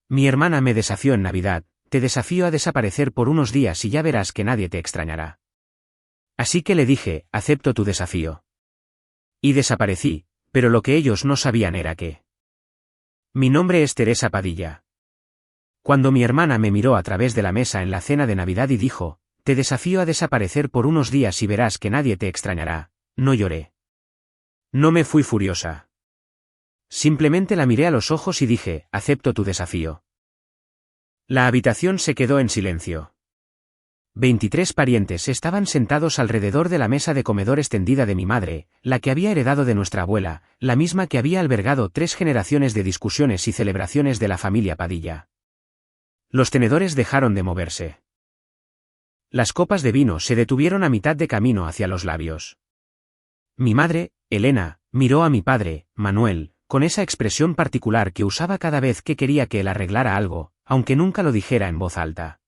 Mi hermana me desafió en Navidad, te desafío a desaparecer por unos días y ya verás que nadie te extrañará. Así que le dije, acepto tu desafío. Y desaparecí, pero lo que ellos no sabían era que... Mi nombre es Teresa Padilla. Cuando mi hermana me miró a través de la mesa en la cena de Navidad y dijo, te desafío a desaparecer por unos días y verás que nadie te extrañará, no lloré. No me fui furiosa. Simplemente la miré a los ojos y dije, acepto tu desafío. La habitación se quedó en silencio. 23 parientes estaban sentados alrededor de la mesa de comedor extendida de mi madre, la que había heredado de nuestra abuela, la misma que había albergado 3 generaciones de discusiones y celebraciones de la familia Padilla. Los tenedores dejaron de moverse. Las copas de vino se detuvieron a mitad de camino hacia los labios. Mi madre, Elena, miró a mi padre, Manuel, con esa expresión particular que usaba cada vez que quería que él arreglara algo, aunque nunca lo dijera en voz alta.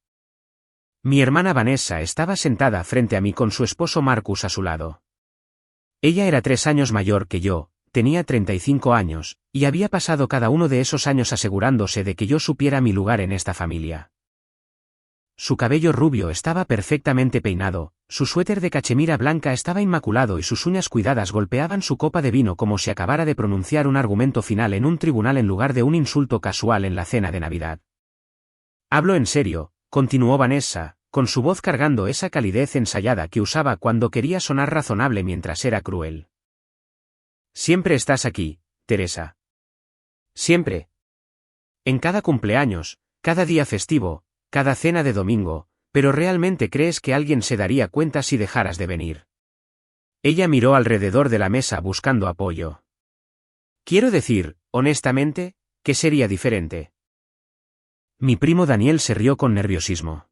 Mi hermana Vanessa estaba sentada frente a mí con su esposo Marcus a su lado. Ella era 3 años mayor que yo, tenía 35 años, y había pasado cada uno de esos años asegurándose de que yo supiera mi lugar en esta familia. Su cabello rubio estaba perfectamente peinado, su suéter de cachemira blanca estaba inmaculado y sus uñas cuidadas golpeaban su copa de vino como si acabara de pronunciar un argumento final en un tribunal en lugar de un insulto casual en la cena de Navidad. Hablo en serio, continuó Vanessa, con su voz cargando esa calidez ensayada que usaba cuando quería sonar razonable mientras era cruel. Siempre estás aquí, Teresa. Siempre. En cada cumpleaños, cada día festivo, cada cena de domingo, pero ¿realmente crees que alguien se daría cuenta si dejaras de venir? Ella miró alrededor de la mesa buscando apoyo. Quiero decir, honestamente, que sería diferente. Mi primo Daniel se rió con nerviosismo.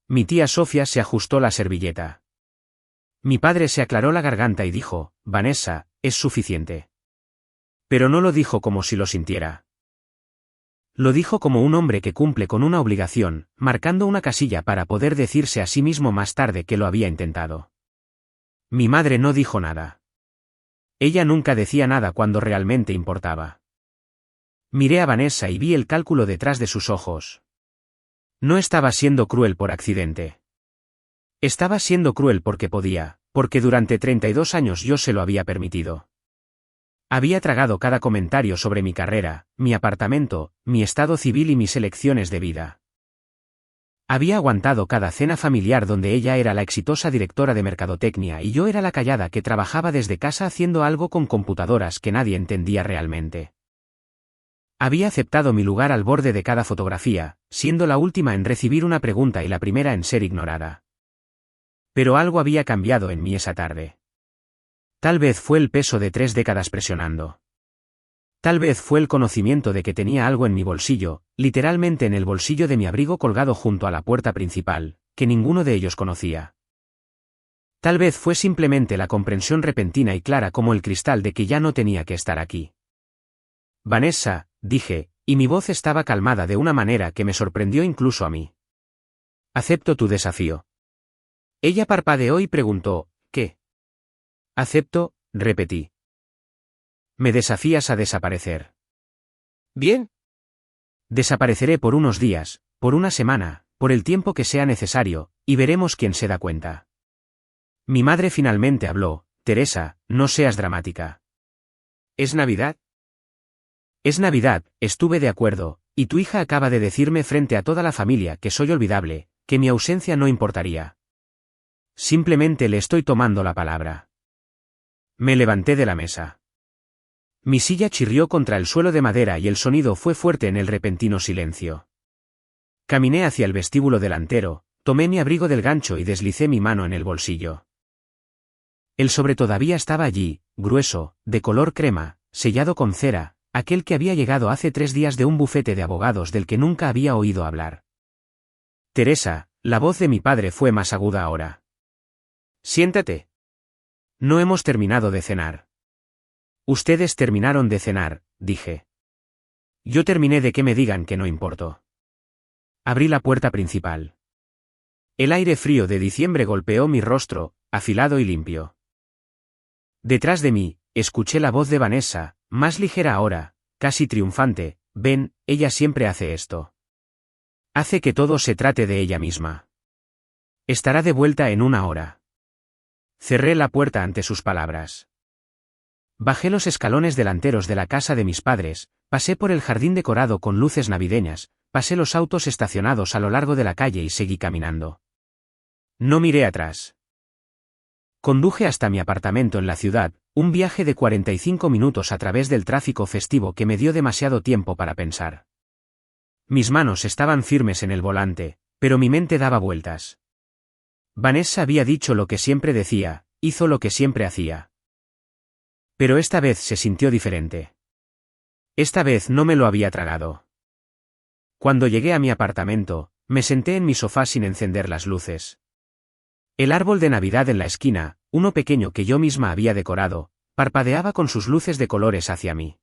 Mi tía Sofía se ajustó la servilleta. Mi padre se aclaró la garganta y dijo, Vanessa, es suficiente. Pero no lo dijo como si lo sintiera. Lo dijo como un hombre que cumple con una obligación, marcando una casilla para poder decirse a sí mismo más tarde que lo había intentado. Mi madre no dijo nada. Ella nunca decía nada cuando realmente importaba. Miré a Vanessa y vi el cálculo detrás de sus ojos. No estaba siendo cruel por accidente. Estaba siendo cruel porque podía, porque durante 32 años yo se lo había permitido. Había tragado cada comentario sobre mi carrera, mi apartamento, mi estado civil y mis elecciones de vida. Había aguantado cada cena familiar donde ella era la exitosa directora de mercadotecnia y yo era la callada que trabajaba desde casa haciendo algo con computadoras que nadie entendía realmente. Había aceptado mi lugar al borde de cada fotografía, siendo la última en recibir una pregunta y la primera en ser ignorada. Pero algo había cambiado en mí esa tarde. Tal vez fue el peso de 3 décadas presionando. Tal vez fue el conocimiento de que tenía algo en mi bolsillo, literalmente en el bolsillo de mi abrigo colgado junto a la puerta principal, que ninguno de ellos conocía. Tal vez fue simplemente la comprensión repentina y clara como el cristal de que ya no tenía que estar aquí. Vanessa, dije, y mi voz estaba calmada de una manera que me sorprendió incluso a mí. Acepto tu desafío. Ella parpadeó y preguntó, ¿qué? Acepto, repetí. Me desafías a desaparecer. Bien. Desapareceré por unos días, por una semana, por el tiempo que sea necesario, y veremos quién se da cuenta. Mi madre finalmente habló, Teresa, no seas dramática. ¿Es Navidad? Es Navidad, estuve de acuerdo, y tu hija acaba de decirme frente a toda la familia que soy olvidable, que mi ausencia no importaría. Simplemente le estoy tomando la palabra. Me levanté de la mesa. Mi silla chirrió contra el suelo de madera y el sonido fue fuerte en el repentino silencio. Caminé hacia el vestíbulo delantero, tomé mi abrigo del gancho y deslicé mi mano en el bolsillo. El sobre todavía estaba allí, grueso, de color crema, sellado con cera, aquel que había llegado hace 3 días de un bufete de abogados del que nunca había oído hablar. Teresa, la voz de mi padre fue más aguda ahora. Siéntate. No hemos terminado de cenar. Ustedes terminaron de cenar, dije. Yo terminé de que me digan que no importó. Abrí la puerta principal. El aire frío de diciembre golpeó mi rostro, afilado y limpio. Detrás de mí, escuché la voz de Vanessa, más ligera ahora, casi triunfante, ven, ella siempre hace esto. Hace que todo se trate de ella misma. Estará de vuelta en 1 hora. Cerré la puerta ante sus palabras. Bajé los escalones delanteros de la casa de mis padres, pasé por el jardín decorado con luces navideñas, pasé los autos estacionados a lo largo de la calle y seguí caminando. No miré atrás. Conduje hasta mi apartamento en la ciudad, un viaje de 45 minutos a través del tráfico festivo que me dio demasiado tiempo para pensar. Mis manos estaban firmes en el volante, pero mi mente daba vueltas. Vanessa había dicho lo que siempre decía, hizo lo que siempre hacía. Pero esta vez se sintió diferente. Esta vez no me lo había tragado. Cuando llegué a mi apartamento, me senté en mi sofá sin encender las luces. El árbol de Navidad en la esquina, uno pequeño que yo misma había decorado, parpadeaba con sus luces de colores hacia mí.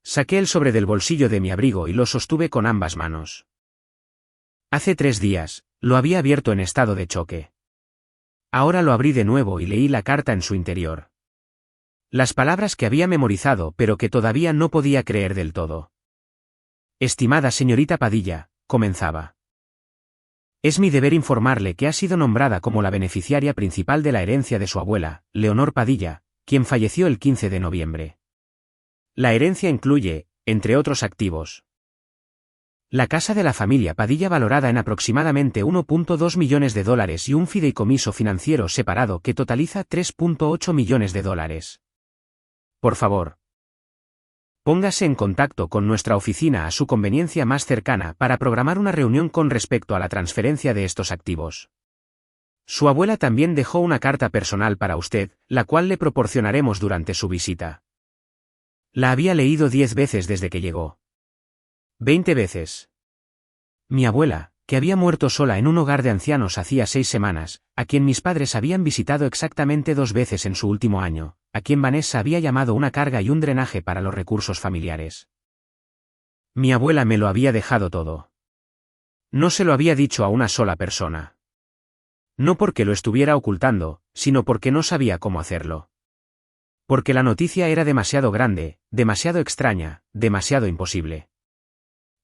Saqué el sobre del bolsillo de mi abrigo y lo sostuve con ambas manos. Hace 3 días, lo había abierto en estado de choque. Ahora lo abrí de nuevo y leí la carta en su interior. Las palabras que había memorizado pero que todavía no podía creer del todo. Estimada señorita Padilla, comenzaba. Es mi deber informarle que ha sido nombrada como la beneficiaria principal de la herencia de su abuela, Leonor Padilla, quien falleció el 15 de noviembre. La herencia incluye, entre otros activos, la casa de la familia Padilla valorada en aproximadamente $1.2 millones y un fideicomiso financiero separado que totaliza $3.8 millones. Por favor, póngase en contacto con nuestra oficina a su conveniencia más cercana para programar una reunión con respecto a la transferencia de estos activos. Su abuela también dejó una carta personal para usted, la cual le proporcionaremos durante su visita. La había leído 10 veces desde que llegó. 20 veces. Mi abuela, que había muerto sola en un hogar de ancianos hacía 6 semanas, a quien mis padres habían visitado exactamente 2 veces en su último año, a quien Vanessa había llamado una carga y un drenaje para los recursos familiares. Mi abuela me lo había dejado todo. No se lo había dicho a una sola persona. No porque lo estuviera ocultando, sino porque no sabía cómo hacerlo. Porque la noticia era demasiado grande, demasiado extraña, demasiado imposible.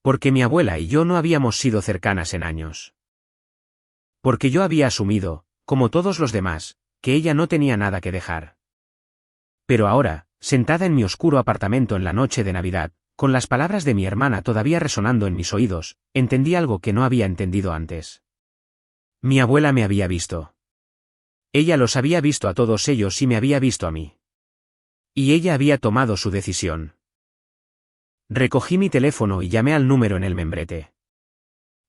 Porque mi abuela y yo no habíamos sido cercanas en años. Porque yo había asumido, como todos los demás, que ella no tenía nada que dejar. Pero ahora, sentada en mi oscuro apartamento en la noche de Navidad, con las palabras de mi hermana todavía resonando en mis oídos, entendí algo que no había entendido antes. Mi abuela me había visto. Ella los había visto a todos ellos y me había visto a mí. Y ella había tomado su decisión. Recogí mi teléfono y llamé al número en el membrete.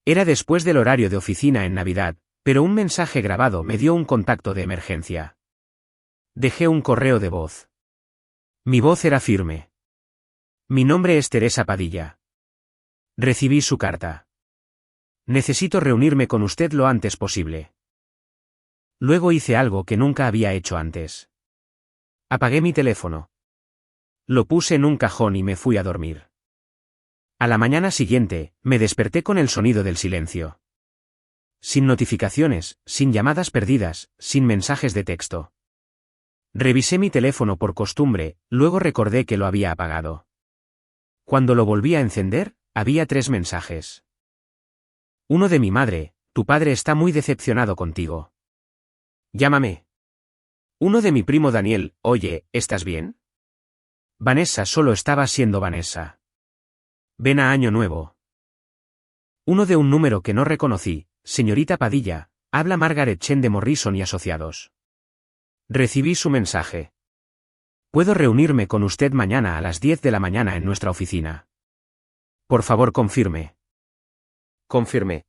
Era después del horario de oficina en Navidad, pero un mensaje grabado me dio un contacto de emergencia. Dejé un correo de voz. Mi voz era firme. Mi nombre es Teresa Padilla. Recibí su carta. Necesito reunirme con usted lo antes posible. Luego hice algo que nunca había hecho antes. Apagué mi teléfono. Lo puse en un cajón y me fui a dormir. A la mañana siguiente, me desperté con el sonido del silencio. Sin notificaciones, sin llamadas perdidas, sin mensajes de texto. Revisé mi teléfono por costumbre, luego recordé que lo había apagado. Cuando lo volví a encender, había 3 mensajes. Uno de mi madre: tu padre está muy decepcionado contigo. Llámame. Uno de mi primo Daniel: oye, ¿estás bien? Vanessa solo estaba siendo Vanessa. Ven a Año Nuevo. Uno de un número que no reconocí: señorita Padilla, habla Margaret Chen de Morrison y Asociados. Recibí su mensaje. Puedo reunirme con usted mañana a las 10 de la mañana en nuestra oficina. Por favor, confirme. Confirmé.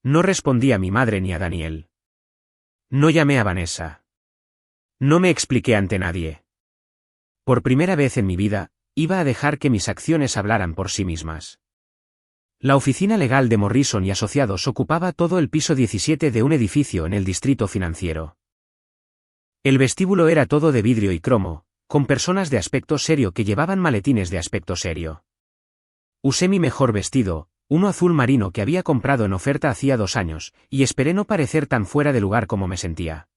No respondí a mi madre ni a Daniel. No llamé a Vanessa. No me expliqué ante nadie. Por primera vez en mi vida, iba a dejar que mis acciones hablaran por sí mismas. La oficina legal de Morrison y Asociados ocupaba todo el piso 17 de un edificio en el distrito financiero. El vestíbulo era todo de vidrio y cromo, con personas de aspecto serio que llevaban maletines de aspecto serio. Usé mi mejor vestido, uno azul marino que había comprado en oferta hacía 2 años, y esperé no parecer tan fuera de lugar como me sentía.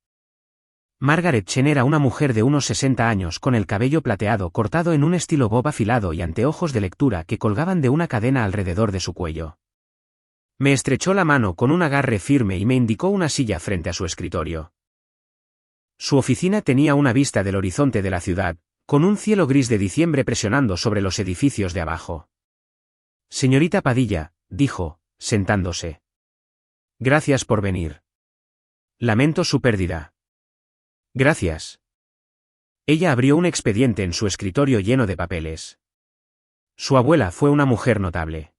Margaret Chen era una mujer de unos 60 años con el cabello plateado cortado en un estilo bob afilado y anteojos de lectura que colgaban de una cadena alrededor de su cuello. Me estrechó la mano con un agarre firme y me indicó una silla frente a su escritorio. Su oficina tenía una vista del horizonte de la ciudad, con un cielo gris de diciembre presionando sobre los edificios de abajo. Señorita Padilla, dijo, sentándose. Gracias por venir. Lamento su pérdida. Gracias. Ella abrió un expediente en su escritorio lleno de papeles. Su abuela fue una mujer notable.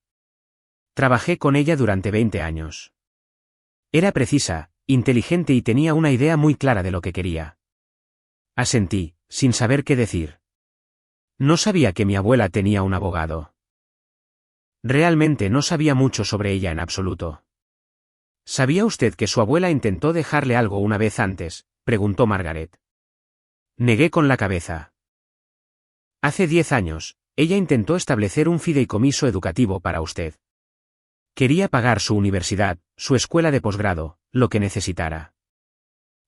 Trabajé con ella durante 20 años. Era precisa, inteligente y tenía una idea muy clara de lo que quería. Asentí, sin saber qué decir. No sabía que mi abuela tenía un abogado. Realmente no sabía mucho sobre ella en absoluto. ¿Sabía usted que su abuela intentó dejarle algo una vez antes?, preguntó Margaret. Negué con la cabeza. Hace 10 años, ella intentó establecer un fideicomiso educativo para usted. Quería pagar su universidad, su escuela de posgrado, lo que necesitara.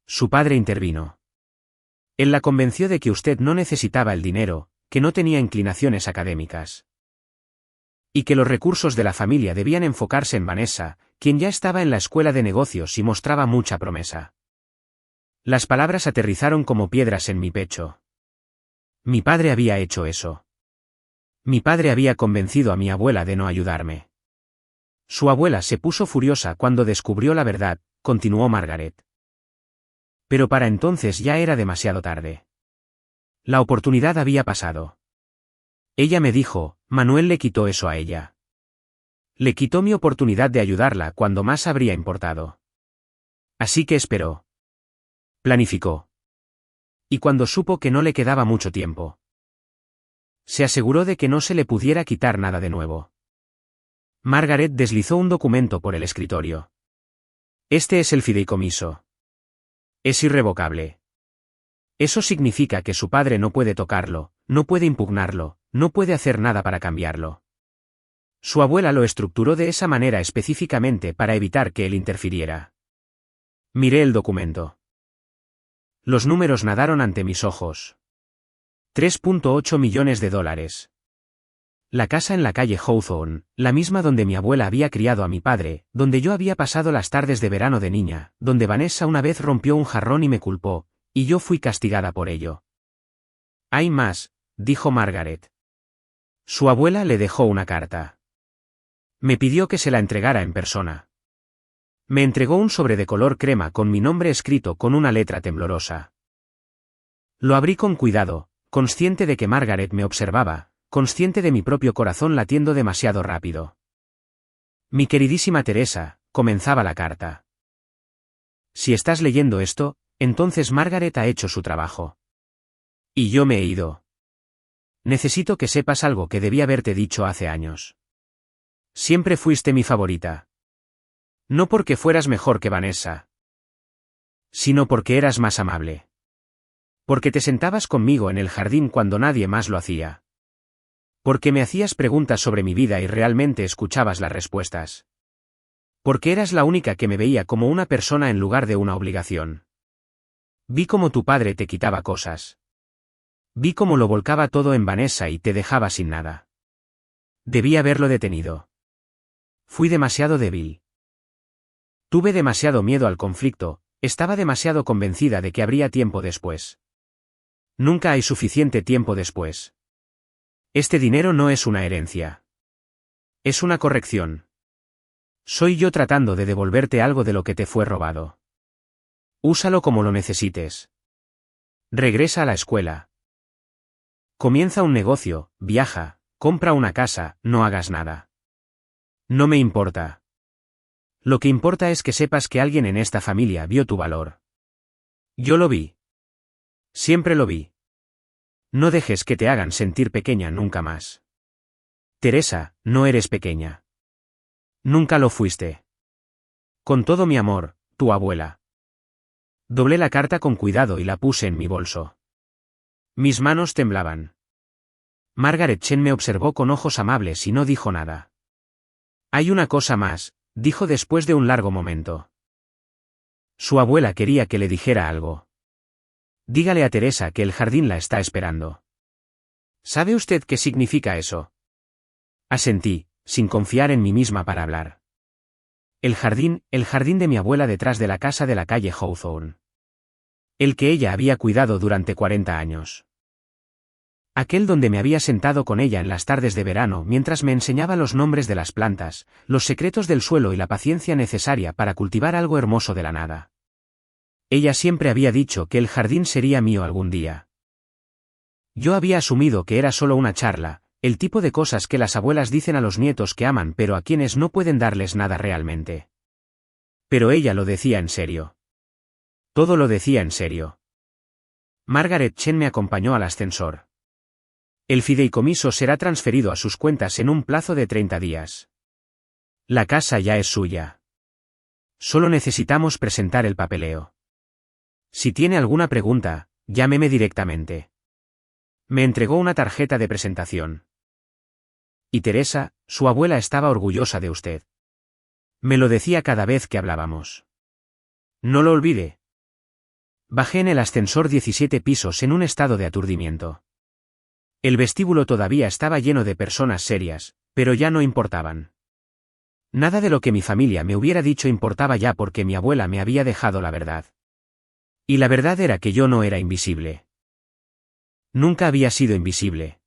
Su padre intervino. Él la convenció de que usted no necesitaba el dinero, que no tenía inclinaciones académicas. Y que los recursos de la familia debían enfocarse en Vanessa, quien ya estaba en la escuela de negocios y mostraba mucha promesa. Las palabras aterrizaron como piedras en mi pecho. Mi padre había hecho eso. Mi padre había convencido a mi abuela de no ayudarme. Su abuela se puso furiosa cuando descubrió la verdad, continuó Margaret. Pero para entonces ya era demasiado tarde. La oportunidad había pasado. Ella me dijo, Manuel le quitó eso a ella. Le quitó mi oportunidad de ayudarla cuando más habría importado. Así que esperó. Planificó. Y cuando supo que no le quedaba mucho tiempo, se aseguró de que no se le pudiera quitar nada de nuevo. Margaret deslizó un documento por el escritorio. Este es el fideicomiso. Es irrevocable. Eso significa que su padre no puede tocarlo, no puede impugnarlo, no puede hacer nada para cambiarlo. Su abuela lo estructuró de esa manera específicamente para evitar que él interfiriera. Miré el documento. Los números nadaron ante mis ojos. 3.8 millones de dólares. La casa en la calle Hawthorne, la misma donde mi abuela había criado a mi padre, donde yo había pasado las tardes de verano de niña, donde Vanessa una vez rompió un jarrón y me culpó, y yo fui castigada por ello. Hay más, dijo Margaret. Su abuela le dejó una carta. Me pidió que se la entregara en persona. Me entregó un sobre de color crema con mi nombre escrito con una letra temblorosa. Lo abrí con cuidado, consciente de que Margaret me observaba, consciente de mi propio corazón latiendo demasiado rápido. Mi queridísima Teresa, comenzaba la carta. Si estás leyendo esto, entonces Margaret ha hecho su trabajo. Y yo me he ido. Necesito que sepas algo que debí haberte dicho hace años. Siempre fuiste mi favorita. No porque fueras mejor que Vanessa, sino porque eras más amable. Porque te sentabas conmigo en el jardín cuando nadie más lo hacía. Porque me hacías preguntas sobre mi vida y realmente escuchabas las respuestas. Porque eras la única que me veía como una persona en lugar de una obligación. Vi cómo tu padre te quitaba cosas. Vi cómo lo volcaba todo en Vanessa y te dejaba sin nada. Debí haberlo detenido. Fui demasiado débil. Tuve demasiado miedo al conflicto, estaba demasiado convencida de que habría tiempo después. Nunca hay suficiente tiempo después. Este dinero no es una herencia. Es una corrección. Soy yo tratando de devolverte algo de lo que te fue robado. Úsalo como lo necesites. Regresa a la escuela. Comienza un negocio, viaja, compra una casa, no hagas nada. No me importa. Lo que importa es que sepas que alguien en esta familia vio tu valor. Yo lo vi. Siempre lo vi. No dejes que te hagan sentir pequeña nunca más. Teresa, no eres pequeña. Nunca lo fuiste. Con todo mi amor, tu abuela. Doblé la carta con cuidado y la puse en mi bolso. Mis manos temblaban. Margaret Chen me observó con ojos amables y no dijo nada. Hay una cosa más, dijo después de un largo momento. Su abuela quería que le dijera algo. Dígale a Teresa que el jardín la está esperando. ¿Sabe usted qué significa eso? Asentí, sin confiar en mí misma para hablar. El jardín de mi abuela detrás de la casa de la calle Hawthorne. El que ella había cuidado durante 40 años. Aquel donde me había sentado con ella en las tardes de verano mientras me enseñaba los nombres de las plantas, los secretos del suelo y la paciencia necesaria para cultivar algo hermoso de la nada. Ella siempre había dicho que el jardín sería mío algún día. Yo había asumido que era solo una charla, el tipo de cosas que las abuelas dicen a los nietos que aman pero a quienes no pueden darles nada realmente. Pero ella lo decía en serio. Todo lo decía en serio. Margaret Chen me acompañó al ascensor. El fideicomiso será transferido a sus cuentas en un plazo de 30 días. La casa ya es suya. Solo necesitamos presentar el papeleo. Si tiene alguna pregunta, llámeme directamente. Me entregó una tarjeta de presentación. Y Teresa, su abuela estaba orgullosa de usted. Me lo decía cada vez que hablábamos. No lo olvide. Bajé en el ascensor 17 pisos en un estado de aturdimiento. El vestíbulo todavía estaba lleno de personas serias, pero ya no importaban. Nada de lo que mi familia me hubiera dicho importaba ya porque mi abuela me había dejado la verdad. Y la verdad era que yo no era invisible. Nunca había sido invisible.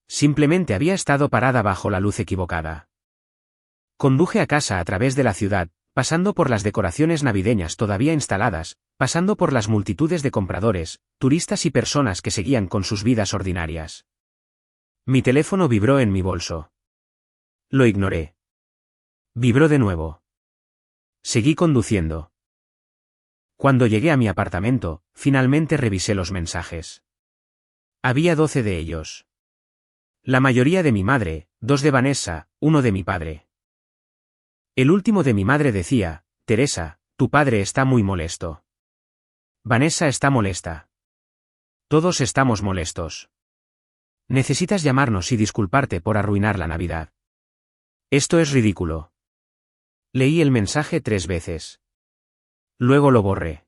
Simplemente había estado parada bajo la luz equivocada. Conduje a casa a través de la ciudad, pasando por las decoraciones navideñas todavía instaladas, pasando por las multitudes de compradores, turistas y personas que seguían con sus vidas ordinarias. Mi teléfono vibró en mi bolso. Lo ignoré. Vibró de nuevo. Seguí conduciendo. Cuando llegué a mi apartamento, finalmente revisé los mensajes. Había 12 de ellos. La mayoría de mi madre, 2 de Vanessa, 1 de mi padre. El último de mi madre decía: Teresa, tu padre está muy molesto. Vanessa está molesta. Todos estamos molestos. Necesitas llamarnos y disculparte por arruinar la Navidad. Esto es ridículo. Leí el mensaje 3 veces. Luego lo borré.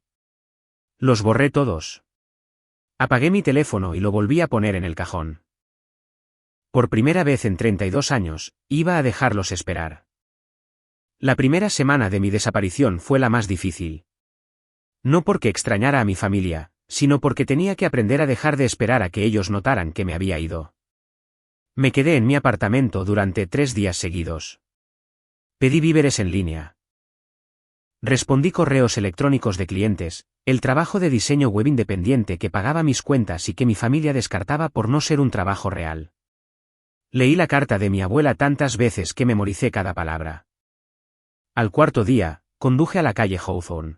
Los borré todos. Apagué mi teléfono y lo volví a poner en el cajón. Por primera vez en 32 años, iba a dejarlos esperar. La primera semana de mi desaparición fue la más difícil. No porque extrañara a mi familia, sino porque tenía que aprender a dejar de esperar a que ellos notaran que me había ido. Me quedé en mi apartamento durante 3 días seguidos. Pedí víveres en línea. Respondí correos electrónicos de clientes, el trabajo de diseño web independiente que pagaba mis cuentas y que mi familia descartaba por no ser un trabajo real. Leí la carta de mi abuela tantas veces que memoricé cada palabra. Al cuarto día, conduje a la calle Hawthorne.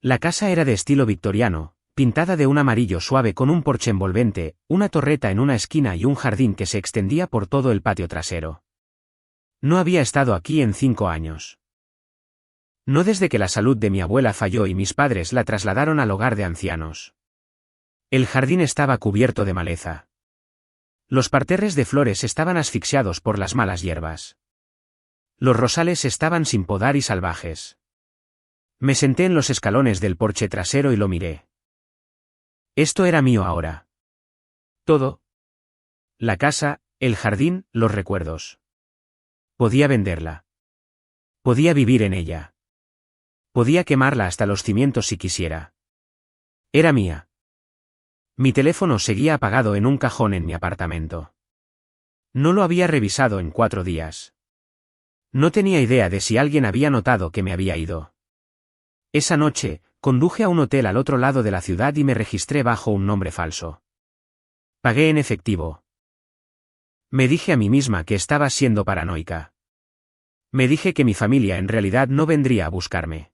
La casa era de estilo victoriano, pintada de un amarillo suave con un porche envolvente, una torreta en una esquina y un jardín que se extendía por todo el patio trasero. No había estado aquí en 5 años. No desde que la salud de mi abuela falló y mis padres la trasladaron al hogar de ancianos. El jardín estaba cubierto de maleza. Los parterres de flores estaban asfixiados por las malas hierbas. Los rosales estaban sin podar y salvajes. Me senté en los escalones del porche trasero y lo miré. Esto era mío ahora. Todo. La casa, el jardín, los recuerdos. Podía venderla. Podía vivir en ella. Podía quemarla hasta los cimientos si quisiera. Era mía. Mi teléfono seguía apagado en un cajón en mi apartamento. No lo había revisado en 4 días. No tenía idea de si alguien había notado que me había ido. Esa noche, conduje a un hotel al otro lado de la ciudad y me registré bajo un nombre falso. Pagué en efectivo. Me dije a mí misma que estaba siendo paranoica. Me dije que mi familia en realidad no vendría a buscarme.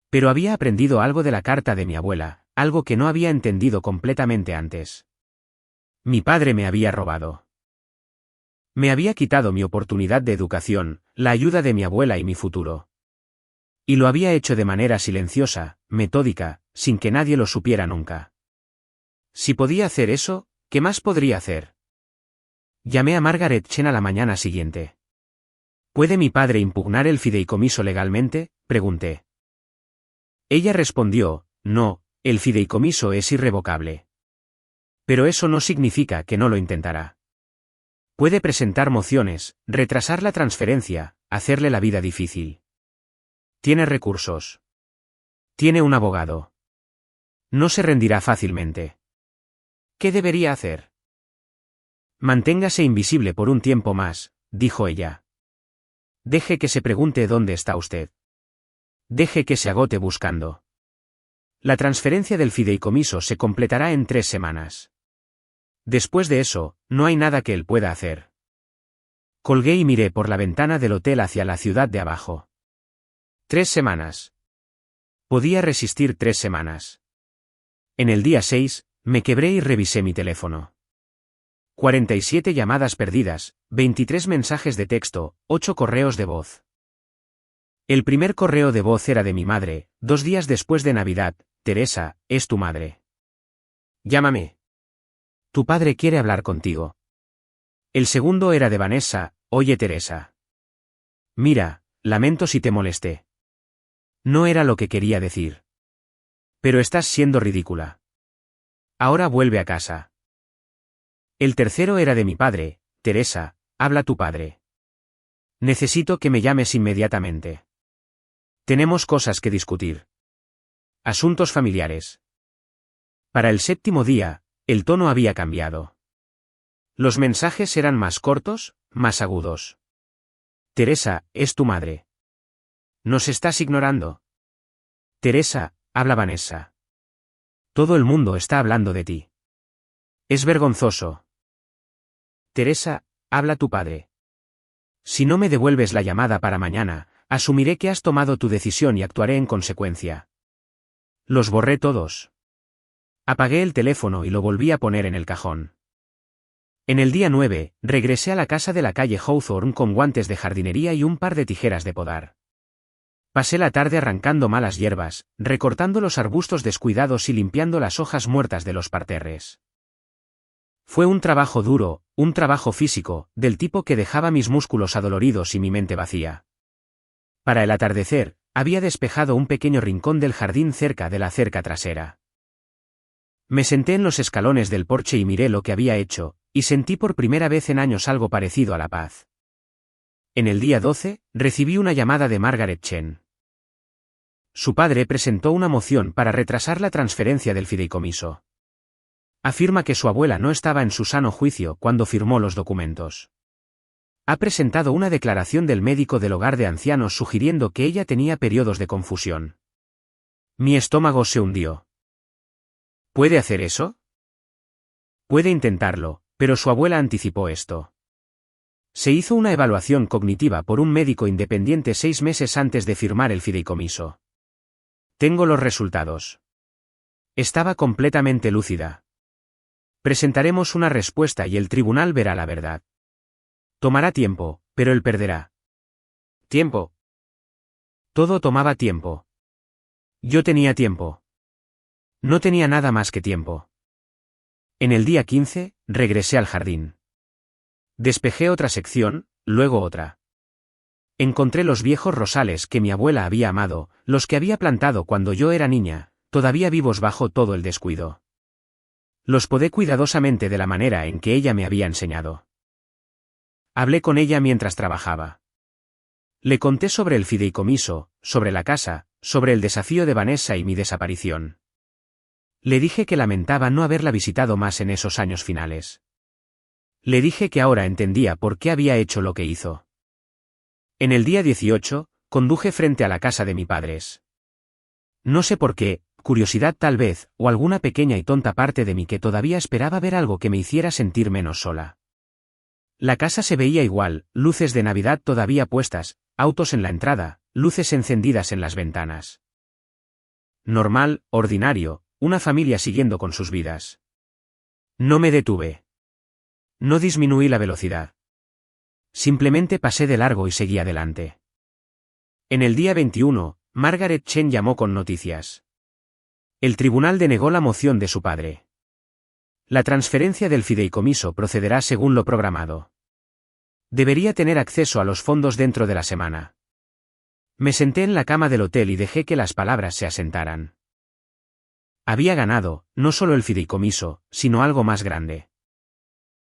Pero había aprendido algo de la carta de mi abuela, algo que no había entendido completamente antes. Mi padre me había robado. Me había quitado mi oportunidad de educación, la ayuda de mi abuela y mi futuro. Y lo había hecho de manera silenciosa, metódica, sin que nadie lo supiera nunca. Si podía hacer eso, ¿qué más podría hacer? Llamé a Margaret Chen a la mañana siguiente. ¿Puede mi padre impugnar el fideicomiso legalmente?, pregunté. Ella respondió: no, el fideicomiso es irrevocable. Pero eso no significa que no lo intentará. Puede presentar mociones, retrasar la transferencia, hacerle la vida difícil. Tiene recursos. Tiene un abogado. No se rendirá fácilmente. ¿Qué debería hacer? Manténgase invisible por un tiempo más, dijo ella. Deje que se pregunte dónde está usted. Deje que se agote buscando. La transferencia del fideicomiso se completará en 3 semanas. Después de eso, no hay nada que él pueda hacer. Colgué y miré por la ventana del hotel hacia la ciudad de abajo. 3 semanas. Podía resistir 3 semanas. En el día 6, me quebré y revisé mi teléfono. 47 llamadas perdidas, 23 mensajes de texto, 8 correos de voz. El primer correo de voz era de mi madre, 2 días después de Navidad. Teresa, es tu madre. Llámame. Tu padre quiere hablar contigo. El segundo era de Vanessa, oye Teresa. Mira, lamento si te molesté. No era lo que quería decir. Pero estás siendo ridícula. Ahora vuelve a casa. El tercero era de mi padre, Teresa, habla tu padre. Necesito que me llames inmediatamente. Tenemos cosas que discutir. Asuntos familiares. Para el 7º día, el tono había cambiado. Los mensajes eran más cortos, más agudos. Teresa, es tu madre. ¿Nos estás ignorando? Teresa, habla Vanessa. Todo el mundo está hablando de ti. Es vergonzoso. Teresa, habla tu padre. Si no me devuelves la llamada para mañana, asumiré que has tomado tu decisión y actuaré en consecuencia. Los borré todos. Apagué el teléfono y lo volví a poner en el cajón. En el día 9, regresé a la casa de la calle Hawthorne con guantes de jardinería y un par de tijeras de podar. Pasé la tarde arrancando malas hierbas, recortando los arbustos descuidados y limpiando las hojas muertas de los parterres. Fue un trabajo duro, un trabajo físico, del tipo que dejaba mis músculos adoloridos y mi mente vacía. Para el atardecer, había despejado un pequeño rincón del jardín cerca de la cerca trasera. Me senté en los escalones del porche y miré lo que había hecho, y sentí por primera vez en años algo parecido a la paz. En el día 12, recibí una llamada de Margaret Chen. Su padre presentó una moción para retrasar la transferencia del fideicomiso. Afirma que su abuela no estaba en su sano juicio cuando firmó los documentos. Ha presentado una declaración del médico del hogar de ancianos sugiriendo que ella tenía periodos de confusión. Mi estómago se hundió. ¿Puede hacer eso? Puede intentarlo, pero su abuela anticipó esto. Se hizo una evaluación cognitiva por un médico independiente 6 meses antes de firmar el fideicomiso. Tengo los resultados. Estaba completamente lúcida. Presentaremos una respuesta y el tribunal verá la verdad. Tomará tiempo, pero él perderá. ¿Tiempo? Todo tomaba tiempo. Yo tenía tiempo. No tenía nada más que tiempo. En el día 15, regresé al jardín. Despejé otra sección, luego otra. Encontré los viejos rosales que mi abuela había amado, los que había plantado cuando yo era niña, todavía vivos bajo todo el descuido. Los podé cuidadosamente de la manera en que ella me había enseñado. Hablé con ella mientras trabajaba. Le conté sobre el fideicomiso, sobre la casa, sobre el desafío de Vanessa y mi desaparición. Le dije que lamentaba no haberla visitado más en esos años finales. Le dije que ahora entendía por qué había hecho lo que hizo. En el día 18, conduje frente a la casa de mis padres. No sé por qué, curiosidad tal vez, o alguna pequeña y tonta parte de mí que todavía esperaba ver algo que me hiciera sentir menos sola. La casa se veía igual, luces de Navidad todavía puestas, autos en la entrada, luces encendidas en las ventanas. Normal, ordinario, una familia siguiendo con sus vidas. No me detuve. No disminuí la velocidad. Simplemente pasé de largo y seguí adelante. En el día 21, Margaret Chen llamó con noticias. El tribunal denegó la moción de su padre. La transferencia del fideicomiso procederá según lo programado. Debería tener acceso a los fondos dentro de la semana. Me senté en la cama del hotel y dejé que las palabras se asentaran. Había ganado, no solo el fideicomiso, sino algo más grande.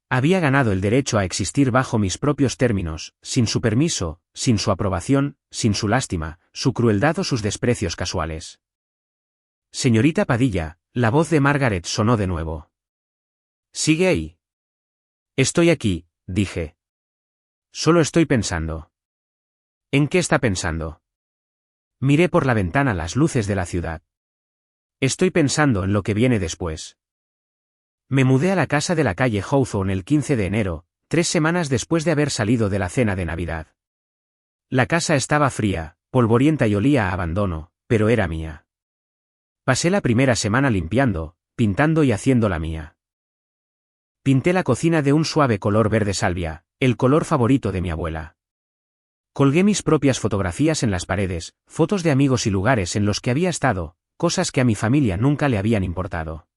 Había ganado el derecho a existir bajo mis propios términos, sin su permiso, sin su aprobación, sin su lástima, su crueldad o sus desprecios casuales. Señorita Padilla, la voz de Margaret sonó de nuevo. ¿Sigue ahí? Estoy aquí, dije. Solo estoy pensando. ¿En qué está pensando? Miré por la ventana las luces de la ciudad. Estoy pensando en lo que viene después. Me mudé a la casa de la calle Hawthorne el 15 de enero, 3 semanas después de haber salido de la cena de Navidad. La casa estaba fría, polvorienta y olía a abandono, pero era mía. Pasé la primera semana limpiando, pintando y haciendo la mía. Pinté la cocina de un suave color verde salvia, el color favorito de mi abuela. Colgué mis propias fotografías en las paredes, fotos de amigos y lugares en los que había estado, cosas que a mi familia nunca le habían importado.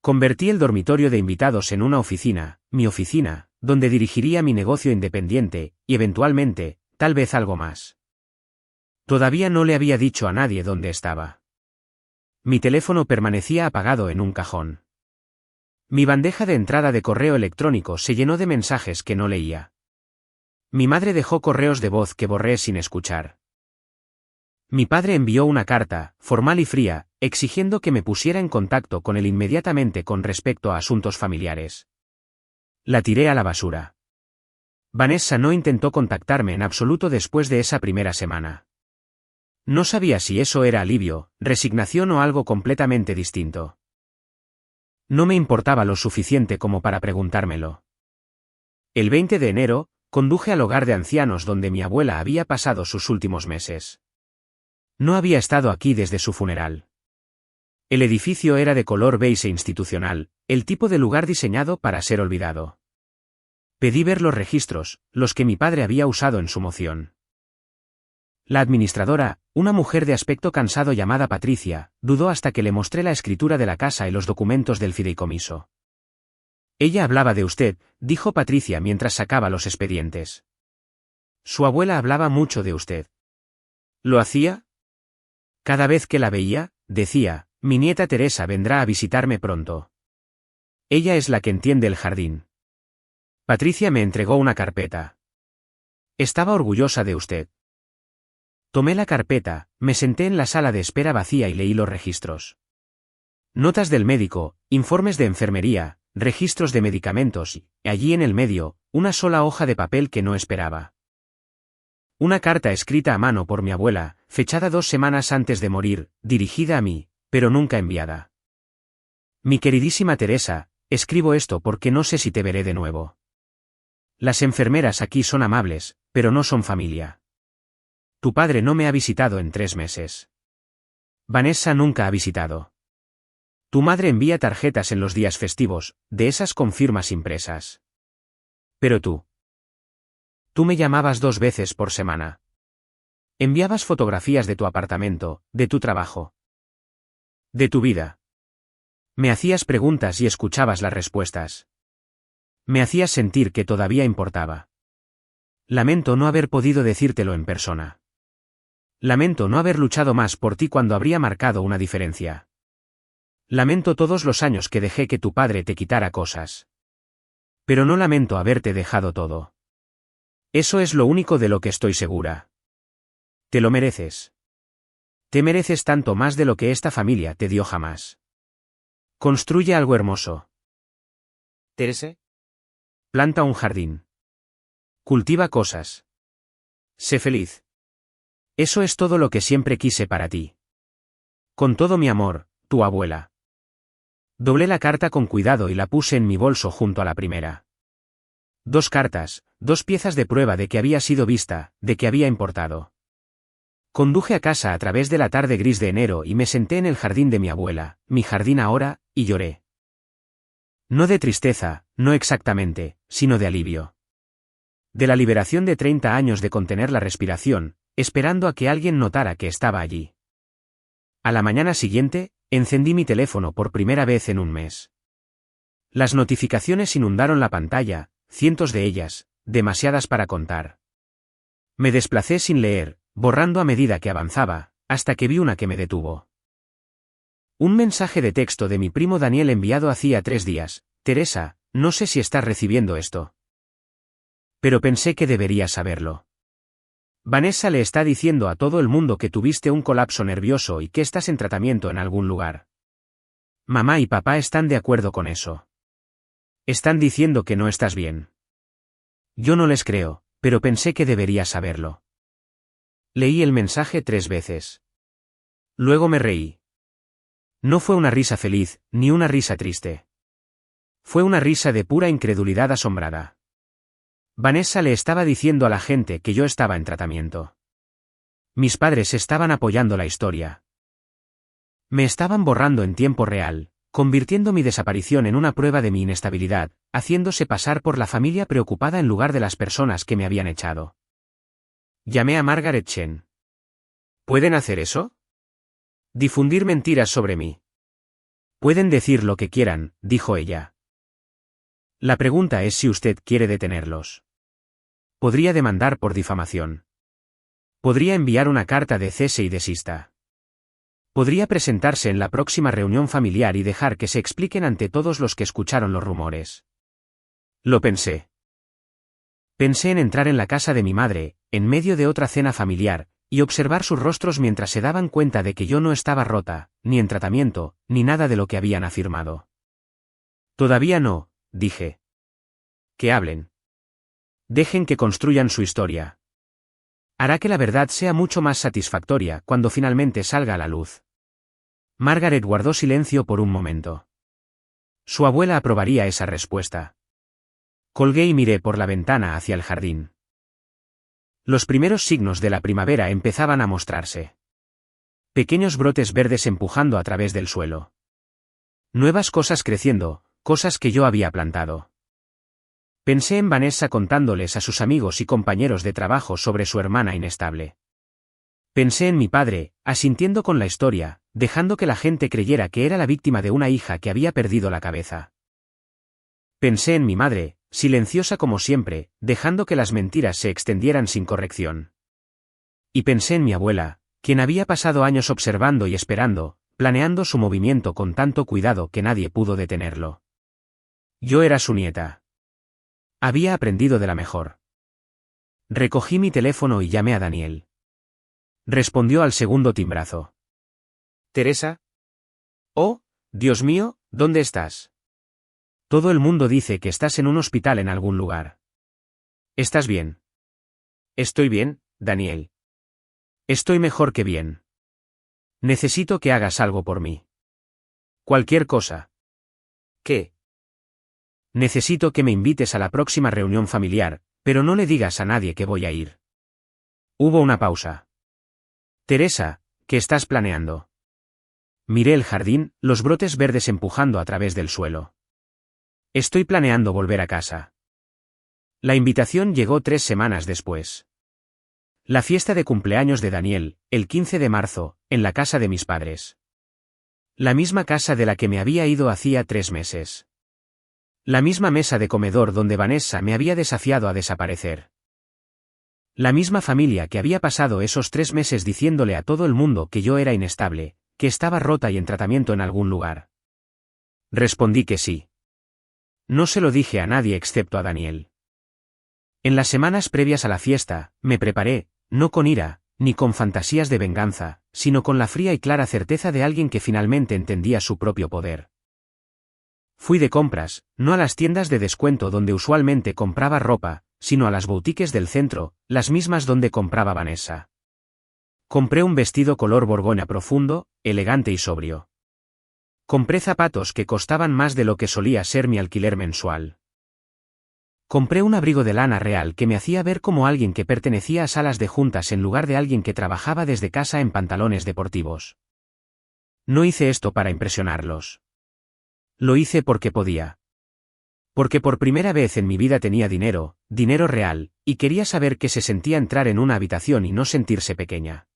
Convertí el dormitorio de invitados en una oficina, mi oficina, donde dirigiría mi negocio independiente, y eventualmente, tal vez algo más. Todavía no le había dicho a nadie dónde estaba. Mi teléfono permanecía apagado en un cajón. Mi bandeja de entrada de correo electrónico se llenó de mensajes que no leía. Mi madre dejó correos de voz que borré sin escuchar. Mi padre envió una carta, formal y fría, exigiendo que me pusiera en contacto con él inmediatamente con respecto a asuntos familiares. La tiré a la basura. Vanessa no intentó contactarme en absoluto después de esa primera semana. No sabía si eso era alivio, resignación o algo completamente distinto. No me importaba lo suficiente como para preguntármelo. El 20 de enero, conduje al hogar de ancianos donde mi abuela había pasado sus últimos meses. No había estado aquí desde su funeral. El edificio era de color beige institucional, el tipo de lugar diseñado para ser olvidado. Pedí ver los registros, los que mi padre había usado en su moción. La administradora, una mujer de aspecto cansado llamada Patricia, dudó hasta que le mostré la escritura de la casa y los documentos del fideicomiso. Ella hablaba de usted, dijo Patricia mientras sacaba los expedientes. Su abuela hablaba mucho de usted. ¿Lo hacía? Cada vez que la veía, decía, mi nieta Teresa vendrá a visitarme pronto. Ella es la que entiende el jardín. Patricia me entregó una carpeta. Estaba orgullosa de usted. Tomé la carpeta, me senté en la sala de espera vacía y leí los registros. Notas del médico, informes de enfermería, registros de medicamentos y, allí en el medio, una sola hoja de papel que no esperaba. Una carta escrita a mano por mi abuela, fechada 2 semanas antes de morir, dirigida a mí, pero nunca enviada. Mi queridísima Teresa, escribo esto porque no sé si te veré de nuevo. Las enfermeras aquí son amables, pero no son familia. Tu padre no me ha visitado en 3 meses. Vanessa nunca ha visitado. Tu madre envía tarjetas en los días festivos, de esas con firmas impresas. Pero tú. Tú me llamabas 2 veces por semana. Enviabas fotografías de tu apartamento, de tu trabajo. De tu vida. Me hacías preguntas y escuchabas las respuestas. Me hacías sentir que todavía importaba. Lamento no haber podido decírtelo en persona. Lamento no haber luchado más por ti cuando habría marcado una diferencia. Lamento todos los años que dejé que tu padre te quitara cosas. Pero no lamento haberte dejado todo. Eso es lo único de lo que estoy segura. Te lo mereces. Te mereces tanto más de lo que esta familia te dio jamás. Construye algo hermoso. Teresa. Planta un jardín. Cultiva cosas. Sé feliz. Eso es todo lo que siempre quise para ti. Con todo mi amor, tu abuela. Doblé la carta con cuidado y la puse en mi bolso junto a la primera. 2 cartas, 2 piezas de prueba de que había sido vista, de que había importado. Conduje a casa a través de la tarde gris de enero y me senté en el jardín de mi abuela, mi jardín ahora, y lloré. No de tristeza, no exactamente, sino de alivio. De la liberación de 30 años de contener la respiración, esperando a que alguien notara que estaba allí. A la mañana siguiente, encendí mi teléfono por primera vez en un mes. Las notificaciones inundaron la pantalla, cientos de ellas, demasiadas para contar. Me desplacé sin leer, borrando a medida que avanzaba, hasta que vi una que me detuvo. Un mensaje de texto de mi primo Daniel enviado hacía 3 días. Teresa, no sé si estás recibiendo esto. Pero pensé que deberías saberlo. Vanessa le está diciendo a todo el mundo que tuviste un colapso nervioso y que estás en tratamiento en algún lugar. Mamá y papá están de acuerdo con eso. Están diciendo que no estás bien. Yo no les creo, pero pensé que deberías saberlo. Leí el mensaje 3 veces. Luego me reí. No fue una risa feliz, ni una risa triste. Fue una risa de pura incredulidad asombrada. Vanessa le estaba diciendo a la gente que yo estaba en tratamiento. Mis padres estaban apoyando la historia. Me estaban borrando en tiempo real, convirtiendo mi desaparición en una prueba de mi inestabilidad, haciéndose pasar por la familia preocupada en lugar de las personas que me habían echado. Llamé a Margaret Chen. ¿Pueden hacer eso? Difundir mentiras sobre mí. Pueden decir lo que quieran, dijo ella. La pregunta es si usted quiere detenerlos. Podría demandar por difamación. Podría enviar una carta de cese y desista. Podría presentarse en la próxima reunión familiar y dejar que se expliquen ante todos los que escucharon los rumores. Lo pensé. Pensé en entrar en la casa de mi madre, en medio de otra cena familiar, y observar sus rostros mientras se daban cuenta de que yo no estaba rota, ni en tratamiento, ni nada de lo que habían afirmado. Todavía no, dije. Que hablen. Dejen que construyan su historia. Hará que la verdad sea mucho más satisfactoria cuando finalmente salga a la luz. Margaret guardó silencio por un momento. Su abuela aprobaría esa respuesta. Colgué y miré por la ventana hacia el jardín. Los primeros signos de la primavera empezaban a mostrarse. Pequeños brotes verdes empujando a través del suelo. Nuevas cosas creciendo, cosas que yo había plantado. Pensé en Vanessa contándoles a sus amigos y compañeros de trabajo sobre su hermana inestable. Pensé en mi padre, asintiendo con la historia, dejando que la gente creyera que era la víctima de una hija que había perdido la cabeza. Pensé en mi madre, silenciosa como siempre, dejando que las mentiras se extendieran sin corrección. Y pensé en mi abuela, quien había pasado años observando y esperando, planeando su movimiento con tanto cuidado que nadie pudo detenerlo. Yo era su nieta. Había aprendido de la mejor. Recogí mi teléfono y llamé a Daniel. Respondió al segundo timbrazo. ¿Teresa? Oh, Dios mío, ¿dónde estás? Todo el mundo dice que estás en un hospital en algún lugar. ¿Estás bien? Estoy bien, Daniel. Estoy mejor que bien. Necesito que hagas algo por mí. Cualquier cosa. ¿Qué? Necesito que me invites a la próxima reunión familiar, pero no le digas a nadie que voy a ir. Hubo una pausa. Teresa, ¿qué estás planeando? Miré el jardín, los brotes verdes empujando a través del suelo. Estoy planeando volver a casa. La invitación llegó 3 semanas después. La fiesta de cumpleaños de Daniel, el 15 de marzo, en la casa de mis padres. La misma casa de la que me había ido hacía 3 meses. La misma mesa de comedor donde Vanessa me había desafiado a desaparecer. La misma familia que había pasado esos 3 meses diciéndole a todo el mundo que yo era inestable, que estaba rota y en tratamiento en algún lugar. Respondí que sí. No se lo dije a nadie excepto a Daniel. En las semanas previas a la fiesta, me preparé, no con ira, ni con fantasías de venganza, sino con la fría y clara certeza de alguien que finalmente entendía su propio poder. Fui de compras, no a las tiendas de descuento donde usualmente compraba ropa, sino a las boutiques del centro, las mismas donde compraba Vanessa. Compré un vestido color borgoña profundo, elegante y sobrio. Compré zapatos que costaban más de lo que solía ser mi alquiler mensual. Compré un abrigo de lana real que me hacía ver como alguien que pertenecía a salas de juntas en lugar de alguien que trabajaba desde casa en pantalones deportivos. No hice esto para impresionarlos. Lo hice porque podía. Porque por primera vez en mi vida tenía dinero, dinero real, y quería saber qué se sentía entrar en una habitación y no sentirse pequeña.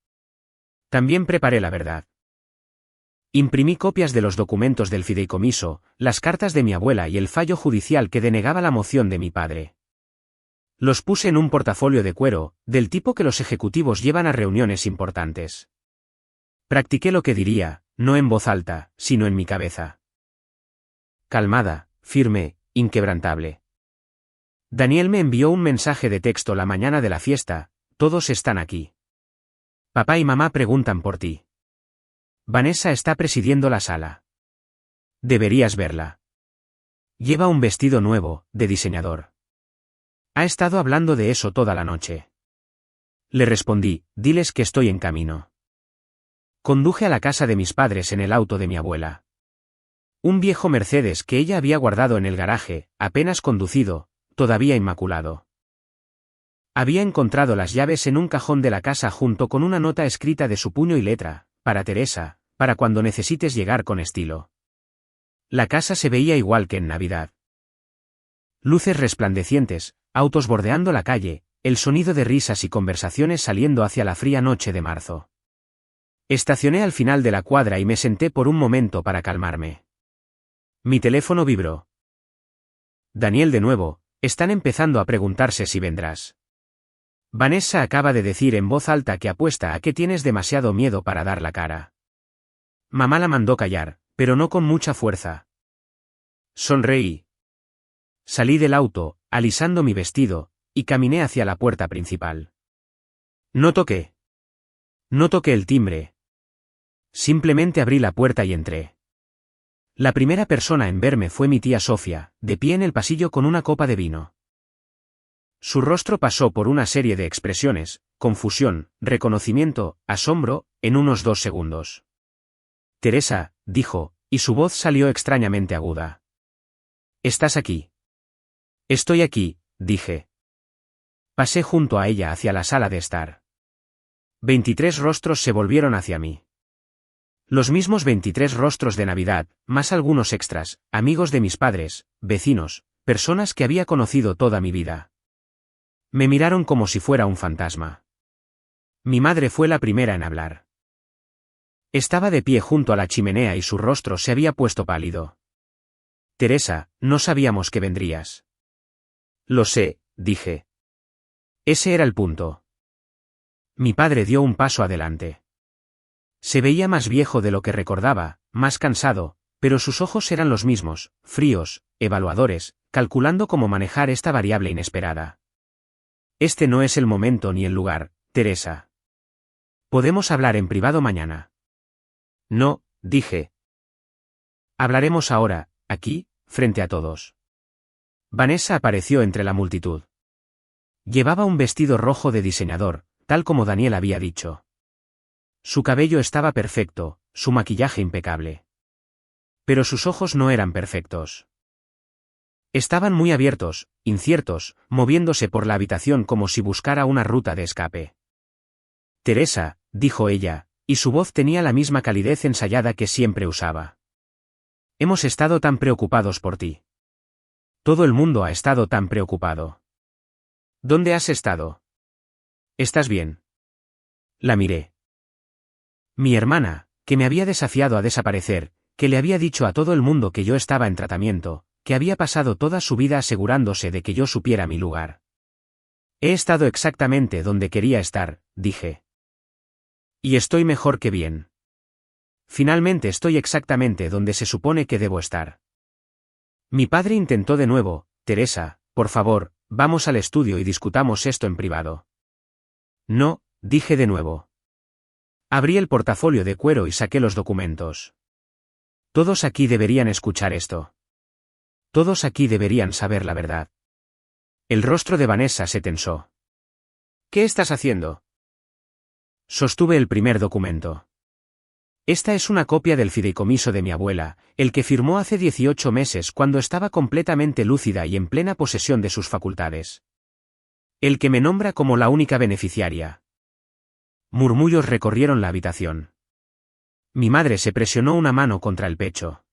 También preparé la verdad. Imprimí copias de los documentos del fideicomiso, las cartas de mi abuela y el fallo judicial que denegaba la moción de mi padre. Los puse en un portafolio de cuero, del tipo que los ejecutivos llevan a reuniones importantes. Practiqué lo que diría, no en voz alta, sino en mi cabeza. Calmada, firme, inquebrantable. Daniel me envió un mensaje de texto la mañana de la fiesta: todos están aquí. Papá y mamá preguntan por ti. Vanessa está presidiendo la sala. Deberías verla. Lleva un vestido nuevo, de diseñador. Ha estado hablando de eso toda la noche. Le respondí: diles que estoy en camino. Conduje a la casa de mis padres en el auto de mi abuela. Un viejo Mercedes que ella había guardado en el garaje, apenas conducido, todavía inmaculado. Había encontrado las llaves en un cajón de la casa junto con una nota escrita de su puño y letra: para Teresa, para cuando necesites llegar con estilo. La casa se veía igual que en Navidad. Luces resplandecientes, autos bordeando la calle, el sonido de risas y conversaciones saliendo hacia la fría noche de marzo. Estacioné al final de la cuadra y me senté por un momento para calmarme. Mi teléfono vibró. Daniel de nuevo: están empezando a preguntarse si vendrás. Vanessa acaba de decir en voz alta que apuesta a que tienes demasiado miedo para dar la cara. Mamá la mandó callar, pero no con mucha fuerza. Sonreí. Salí del auto, alisando mi vestido, y caminé hacia la puerta principal. No toqué. No toqué el timbre. Simplemente abrí la puerta y entré. La primera persona en verme fue mi tía Sofía, de pie en el pasillo con una copa de vino. Su rostro pasó por una serie de expresiones: confusión, reconocimiento, asombro, en unos 2 segundos. Teresa, dijo, y su voz salió extrañamente aguda. ¿Estás aquí? Estoy aquí, dije. Pasé junto a ella hacia la sala de estar. 23 rostros se volvieron hacia mí. Los mismos 23 rostros de Navidad, más algunos extras, amigos de mis padres, vecinos, personas que había conocido toda mi vida. Me miraron como si fuera un fantasma. Mi madre fue la primera en hablar. Estaba de pie junto a la chimenea y su rostro se había puesto pálido. Teresa, no sabíamos que vendrías. Lo sé, dije. Ese era el punto. Mi padre dio un paso adelante. Se veía más viejo de lo que recordaba, más cansado, pero sus ojos eran los mismos, fríos, evaluadores, calculando cómo manejar esta variable inesperada. Este no es el momento ni el lugar, Teresa. Podemos hablar en privado mañana. No, dije. Hablaremos ahora, aquí, frente a todos. Vanessa apareció entre la multitud. Llevaba un vestido rojo de diseñador, tal como Daniel había dicho. Su cabello estaba perfecto, su maquillaje impecable. Pero sus ojos no eran perfectos. Estaban muy abiertos, inciertos, moviéndose por la habitación como si buscara una ruta de escape. Teresa, dijo ella, y su voz tenía la misma calidez ensayada que siempre usaba. Hemos estado tan preocupados por ti. Todo el mundo ha estado tan preocupado. ¿Dónde has estado? ¿Estás bien? La miré. Mi hermana, que me había desafiado a desaparecer, que le había dicho a todo el mundo que yo estaba en tratamiento, que había pasado toda su vida asegurándose de que yo supiera mi lugar. He estado exactamente donde quería estar, dije. Y estoy mejor que bien. Finalmente estoy exactamente donde se supone que debo estar. Mi padre intentó de nuevo: Teresa, por favor, vamos al estudio y discutamos esto en privado. No, dije de nuevo. Abrí el portafolio de cuero y saqué los documentos. Todos aquí deberían escuchar esto. Todos aquí deberían saber la verdad. El rostro de Vanessa se tensó. ¿Qué estás haciendo? Sostuve el primer documento. Esta es una copia del fideicomiso de mi abuela, el que firmó hace 18 meses cuando estaba completamente lúcida y en plena posesión de sus facultades. El que me nombra como la única beneficiaria. Murmullos recorrieron la habitación. Mi madre se presionó una mano contra el pecho.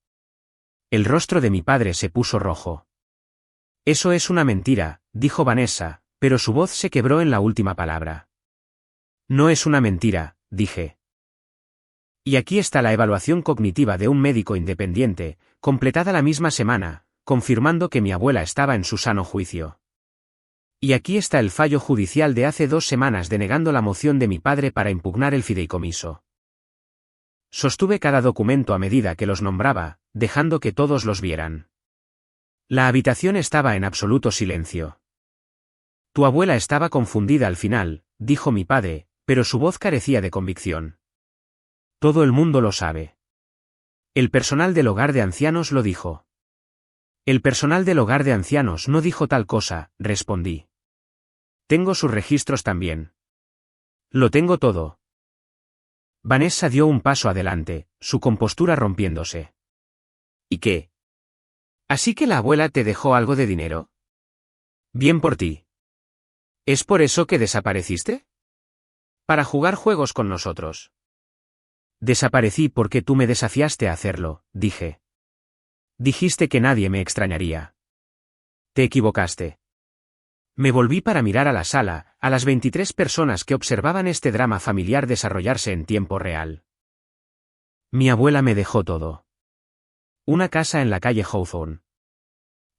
El rostro de mi padre se puso rojo. Eso es una mentira, dijo Vanessa, pero su voz se quebró en la última palabra. No es una mentira, dije. Y aquí está la evaluación cognitiva de un médico independiente, completada la misma semana, confirmando que mi abuela estaba en su sano juicio. Y aquí está el fallo judicial de hace 2 semanas denegando la moción de mi padre para impugnar el fideicomiso. Sostuve cada documento a medida que los nombraba, dejando que todos los vieran. La habitación estaba en absoluto silencio. Tu abuela estaba confundida al final, dijo mi padre, pero su voz carecía de convicción. Todo el mundo lo sabe. El personal del hogar de ancianos lo dijo. El personal del hogar de ancianos no dijo tal cosa, respondí. Tengo sus registros también. Lo tengo todo. Vanessa dio un paso adelante, su compostura rompiéndose. ¿Y qué? ¿Así que la abuela te dejó algo de dinero? Bien por ti. ¿Es por eso que desapareciste? Para jugar juegos con nosotros. Desaparecí porque tú me desafiaste a hacerlo, dije. Dijiste que nadie me extrañaría. Te equivocaste. Me volví para mirar a la sala, a las 23 personas que observaban este drama familiar desarrollarse en tiempo real. Mi abuela me dejó todo. Una casa en la calle Hawthorne.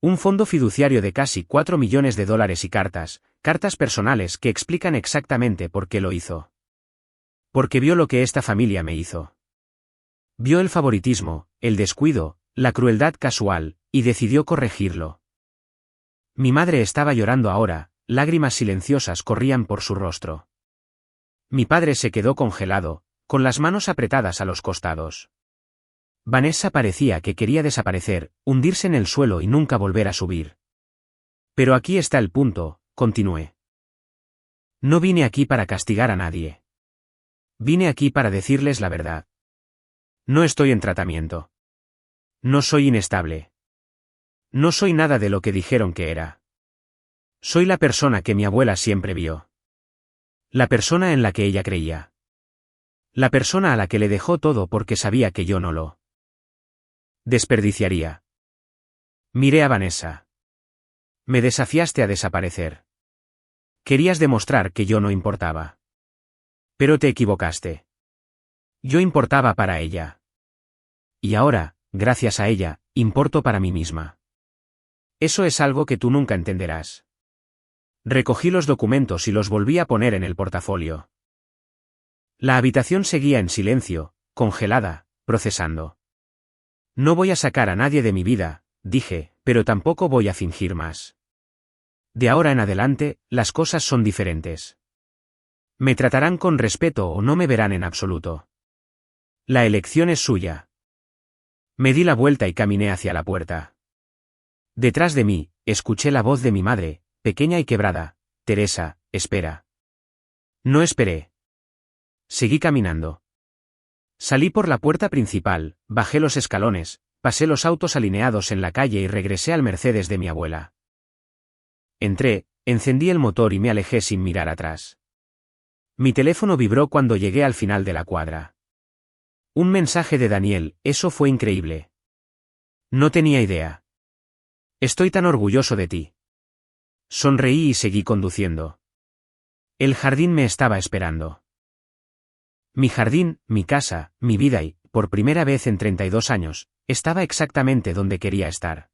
Un fondo fiduciario de casi $4 millones y cartas personales que explican exactamente por qué lo hizo. Porque vio lo que esta familia me hizo. Vio el favoritismo, el descuido, la crueldad casual, y decidió corregirlo. Mi madre estaba llorando ahora, lágrimas silenciosas corrían por su rostro. Mi padre se quedó congelado, con las manos apretadas a los costados. Vanessa parecía que quería desaparecer, hundirse en el suelo y nunca volver a subir. Pero aquí está el punto, continué. No vine aquí para castigar a nadie. Vine aquí para decirles la verdad. No estoy en tratamiento. No soy inestable. No soy nada de lo que dijeron que era. Soy la persona que mi abuela siempre vio. La persona en la que ella creía. La persona a la que le dejó todo porque sabía que yo no lo desperdiciaría. Miré a Vanessa. Me desafiaste a desaparecer. Querías demostrar que yo no importaba. Pero te equivocaste. Yo importaba para ella. Y ahora, gracias a ella, importo para mí misma. Eso es algo que tú nunca entenderás. Recogí los documentos y los volví a poner en el portafolio. La habitación seguía en silencio, congelada, procesando. No voy a sacar a nadie de mi vida, dije, pero tampoco voy a fingir más. De ahora en adelante, las cosas son diferentes. Me tratarán con respeto o no me verán en absoluto. La elección es suya. Me di la vuelta y caminé hacia la puerta. Detrás de mí, escuché la voz de mi madre, pequeña y quebrada. Teresa, espera. No esperé. Seguí caminando. Salí por la puerta principal, bajé los escalones, pasé los autos alineados en la calle y regresé al Mercedes de mi abuela. Entré, encendí el motor y me alejé sin mirar atrás. Mi teléfono vibró cuando llegué al final de la cuadra. Un mensaje de Daniel, eso fue increíble. No tenía idea. Estoy tan orgulloso de ti. Sonreí y seguí conduciendo. El jardín me estaba esperando. Mi jardín, mi casa, mi vida y, por primera vez en 32 años, estaba exactamente donde quería estar.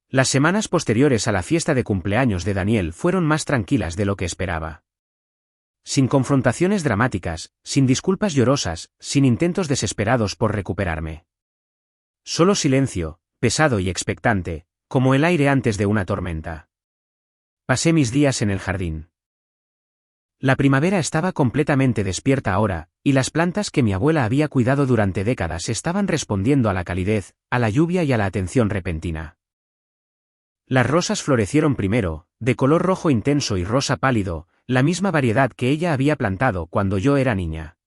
Las semanas posteriores a la fiesta de cumpleaños de Daniel fueron más tranquilas de lo que esperaba. Sin confrontaciones dramáticas, sin disculpas llorosas, sin intentos desesperados por recuperarme. Solo silencio, pesado y expectante, como el aire antes de una tormenta. Pasé mis días en el jardín. La primavera estaba completamente despierta ahora, y las plantas que mi abuela había cuidado durante décadas estaban respondiendo a la calidez, a la lluvia y a la atención repentina. Las rosas florecieron primero, de color rojo intenso y rosa pálido, la misma variedad que ella había plantado cuando yo era niña.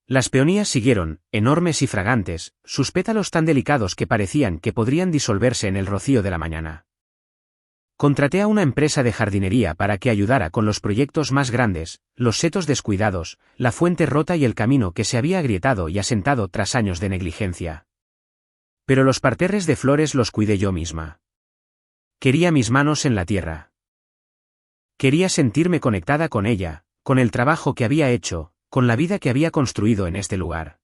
Las peonías siguieron, enormes y fragantes, sus pétalos tan delicados que parecían que podrían disolverse en el rocío de la mañana. Contraté a una empresa de jardinería para que ayudara con los proyectos más grandes, los setos descuidados, la fuente rota y el camino que se había agrietado y asentado tras años de negligencia. Pero los parterres de flores los cuidé yo misma. Quería mis manos en la tierra. Quería sentirme conectada con ella, con el trabajo que había hecho, con la vida que había construido en este lugar.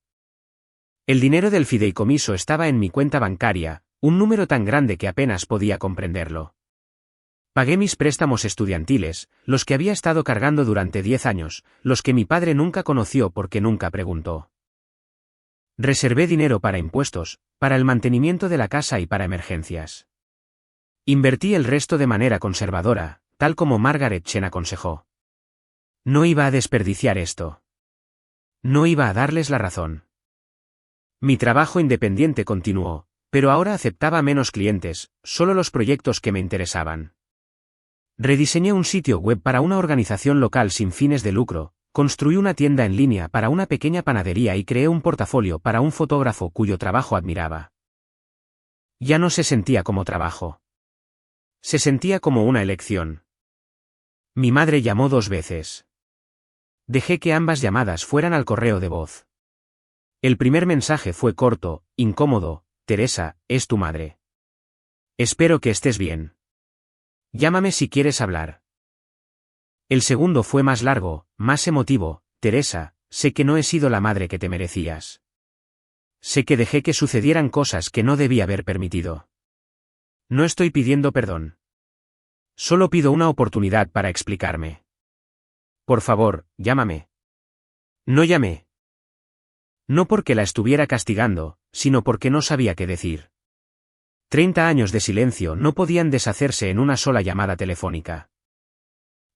El dinero del fideicomiso estaba en mi cuenta bancaria, un número tan grande que apenas podía comprenderlo. Pagué mis préstamos estudiantiles, los que había estado cargando durante 10 años, los que mi padre nunca conoció porque nunca preguntó. Reservé dinero para impuestos, para el mantenimiento de la casa y para emergencias. Invertí el resto de manera conservadora, tal como Margaret Chen aconsejó. No iba a desperdiciar esto. No iba a darles la razón. Mi trabajo independiente continuó, pero ahora aceptaba menos clientes, solo los proyectos que me interesaban. Rediseñé un sitio web para una organización local sin fines de lucro, construí una tienda en línea para una pequeña panadería y creé un portafolio para un fotógrafo cuyo trabajo admiraba. Ya no se sentía como trabajo. Se sentía como una elección. Mi madre llamó 2 veces. Dejé que ambas llamadas fueran al correo de voz. El primer mensaje fue corto, incómodo: Teresa, es tu madre. Espero que estés bien. Llámame si quieres hablar. El segundo fue más largo, más emotivo: Teresa, sé que no he sido la madre que te merecías. Sé que dejé que sucedieran cosas que no debí haber permitido. No estoy pidiendo perdón. Solo pido una oportunidad para explicarme. Por favor, llámame. No llamé. No porque la estuviera castigando, sino porque no sabía qué decir. 30 años de silencio no podían deshacerse en una sola llamada telefónica.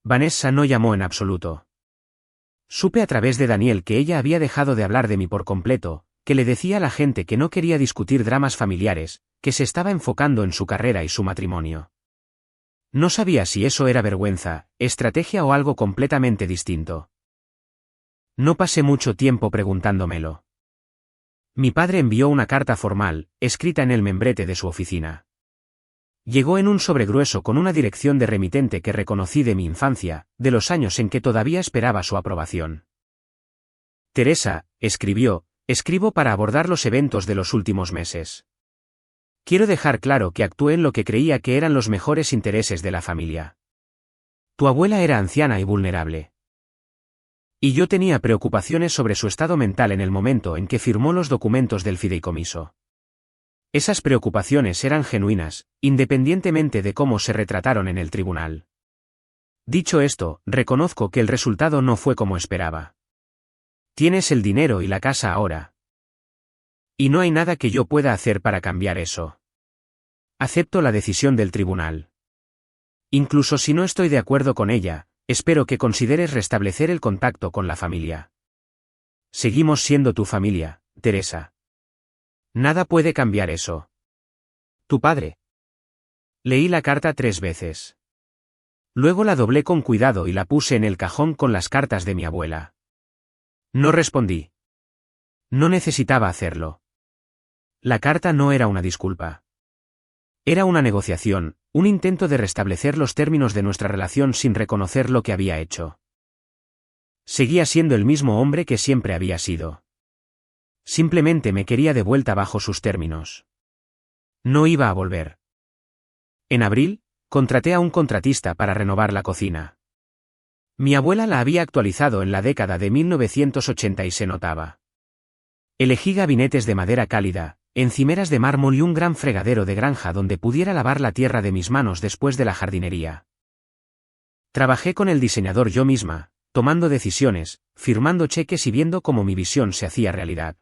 Vanessa no llamó en absoluto. Supe a través de Daniel que ella había dejado de hablar de mí por completo, que le decía a la gente que no quería discutir dramas familiares, que se estaba enfocando en su carrera y su matrimonio. No sabía si eso era vergüenza, estrategia o algo completamente distinto. No pasé mucho tiempo preguntándomelo. Mi padre envió una carta formal, escrita en el membrete de su oficina. Llegó en un sobre grueso con una dirección de remitente que reconocí de mi infancia, de los años en que todavía esperaba su aprobación. Teresa, escribió, escribo para abordar los eventos de los últimos meses. Quiero dejar claro que actué en lo que creía que eran los mejores intereses de la familia. Tu abuela era anciana y vulnerable. Y yo tenía preocupaciones sobre su estado mental en el momento en que firmó los documentos del fideicomiso. Esas preocupaciones eran genuinas, independientemente de cómo se retrataron en el tribunal. Dicho esto, reconozco que el resultado no fue como esperaba. Tienes el dinero y la casa ahora. Y no hay nada que yo pueda hacer para cambiar eso. Acepto la decisión del tribunal. Incluso si no estoy de acuerdo con ella, espero que consideres restablecer el contacto con la familia. Seguimos siendo tu familia, Teresa. Nada puede cambiar eso. Tu padre. Leí la carta 3 veces. Luego la doblé con cuidado y la puse en el cajón con las cartas de mi abuela. No respondí. No necesitaba hacerlo. La carta no era una disculpa. Era una negociación, un intento de restablecer los términos de nuestra relación sin reconocer lo que había hecho. Seguía siendo el mismo hombre que siempre había sido. Simplemente me quería de vuelta bajo sus términos. No iba a volver. En abril, contraté a un contratista para renovar la cocina. Mi abuela la había actualizado en la década de 1980 y se notaba. Elegí gabinetes de madera cálida, encimeras de mármol y un gran fregadero de granja donde pudiera lavar la tierra de mis manos después de la jardinería. Trabajé con el diseñador yo misma, tomando decisiones, firmando cheques y viendo cómo mi visión se hacía realidad.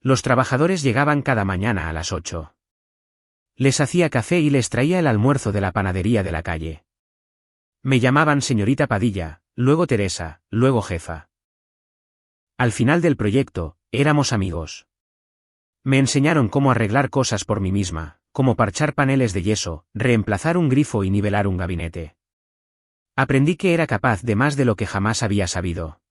Los trabajadores llegaban cada mañana a las 8. Les hacía café y les traía el almuerzo de la panadería de la calle. Me llamaban señorita Padilla, luego Teresa, luego jefa. Al final del proyecto, éramos amigos. Me enseñaron cómo arreglar cosas por mí misma, como parchar paneles de yeso, reemplazar un grifo y nivelar un gabinete. Aprendí que era capaz de más de lo que jamás había sabido.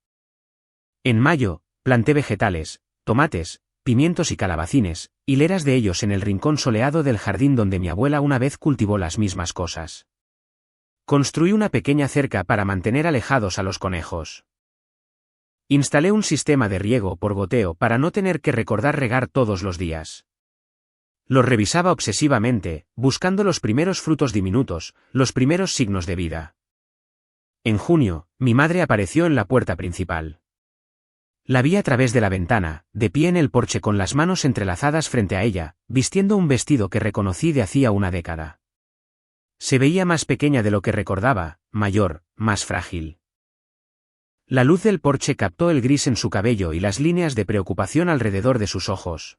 En mayo, planté vegetales, tomates, pimientos y calabacines, hileras de ellos en el rincón soleado del jardín donde mi abuela una vez cultivó las mismas cosas. Construí una pequeña cerca para mantener alejados a los conejos. Instalé un sistema de riego por goteo para no tener que recordar regar todos los días. Los revisaba obsesivamente, buscando los primeros frutos diminutos, los primeros signos de vida. En junio, mi madre apareció en la puerta principal. La vi a través de la ventana, de pie en el porche con las manos entrelazadas frente a ella, vistiendo un vestido que reconocí de hacía una década. Se veía más pequeña de lo que recordaba, mayor, más frágil. La luz del porche captó el gris en su cabello y las líneas de preocupación alrededor de sus ojos.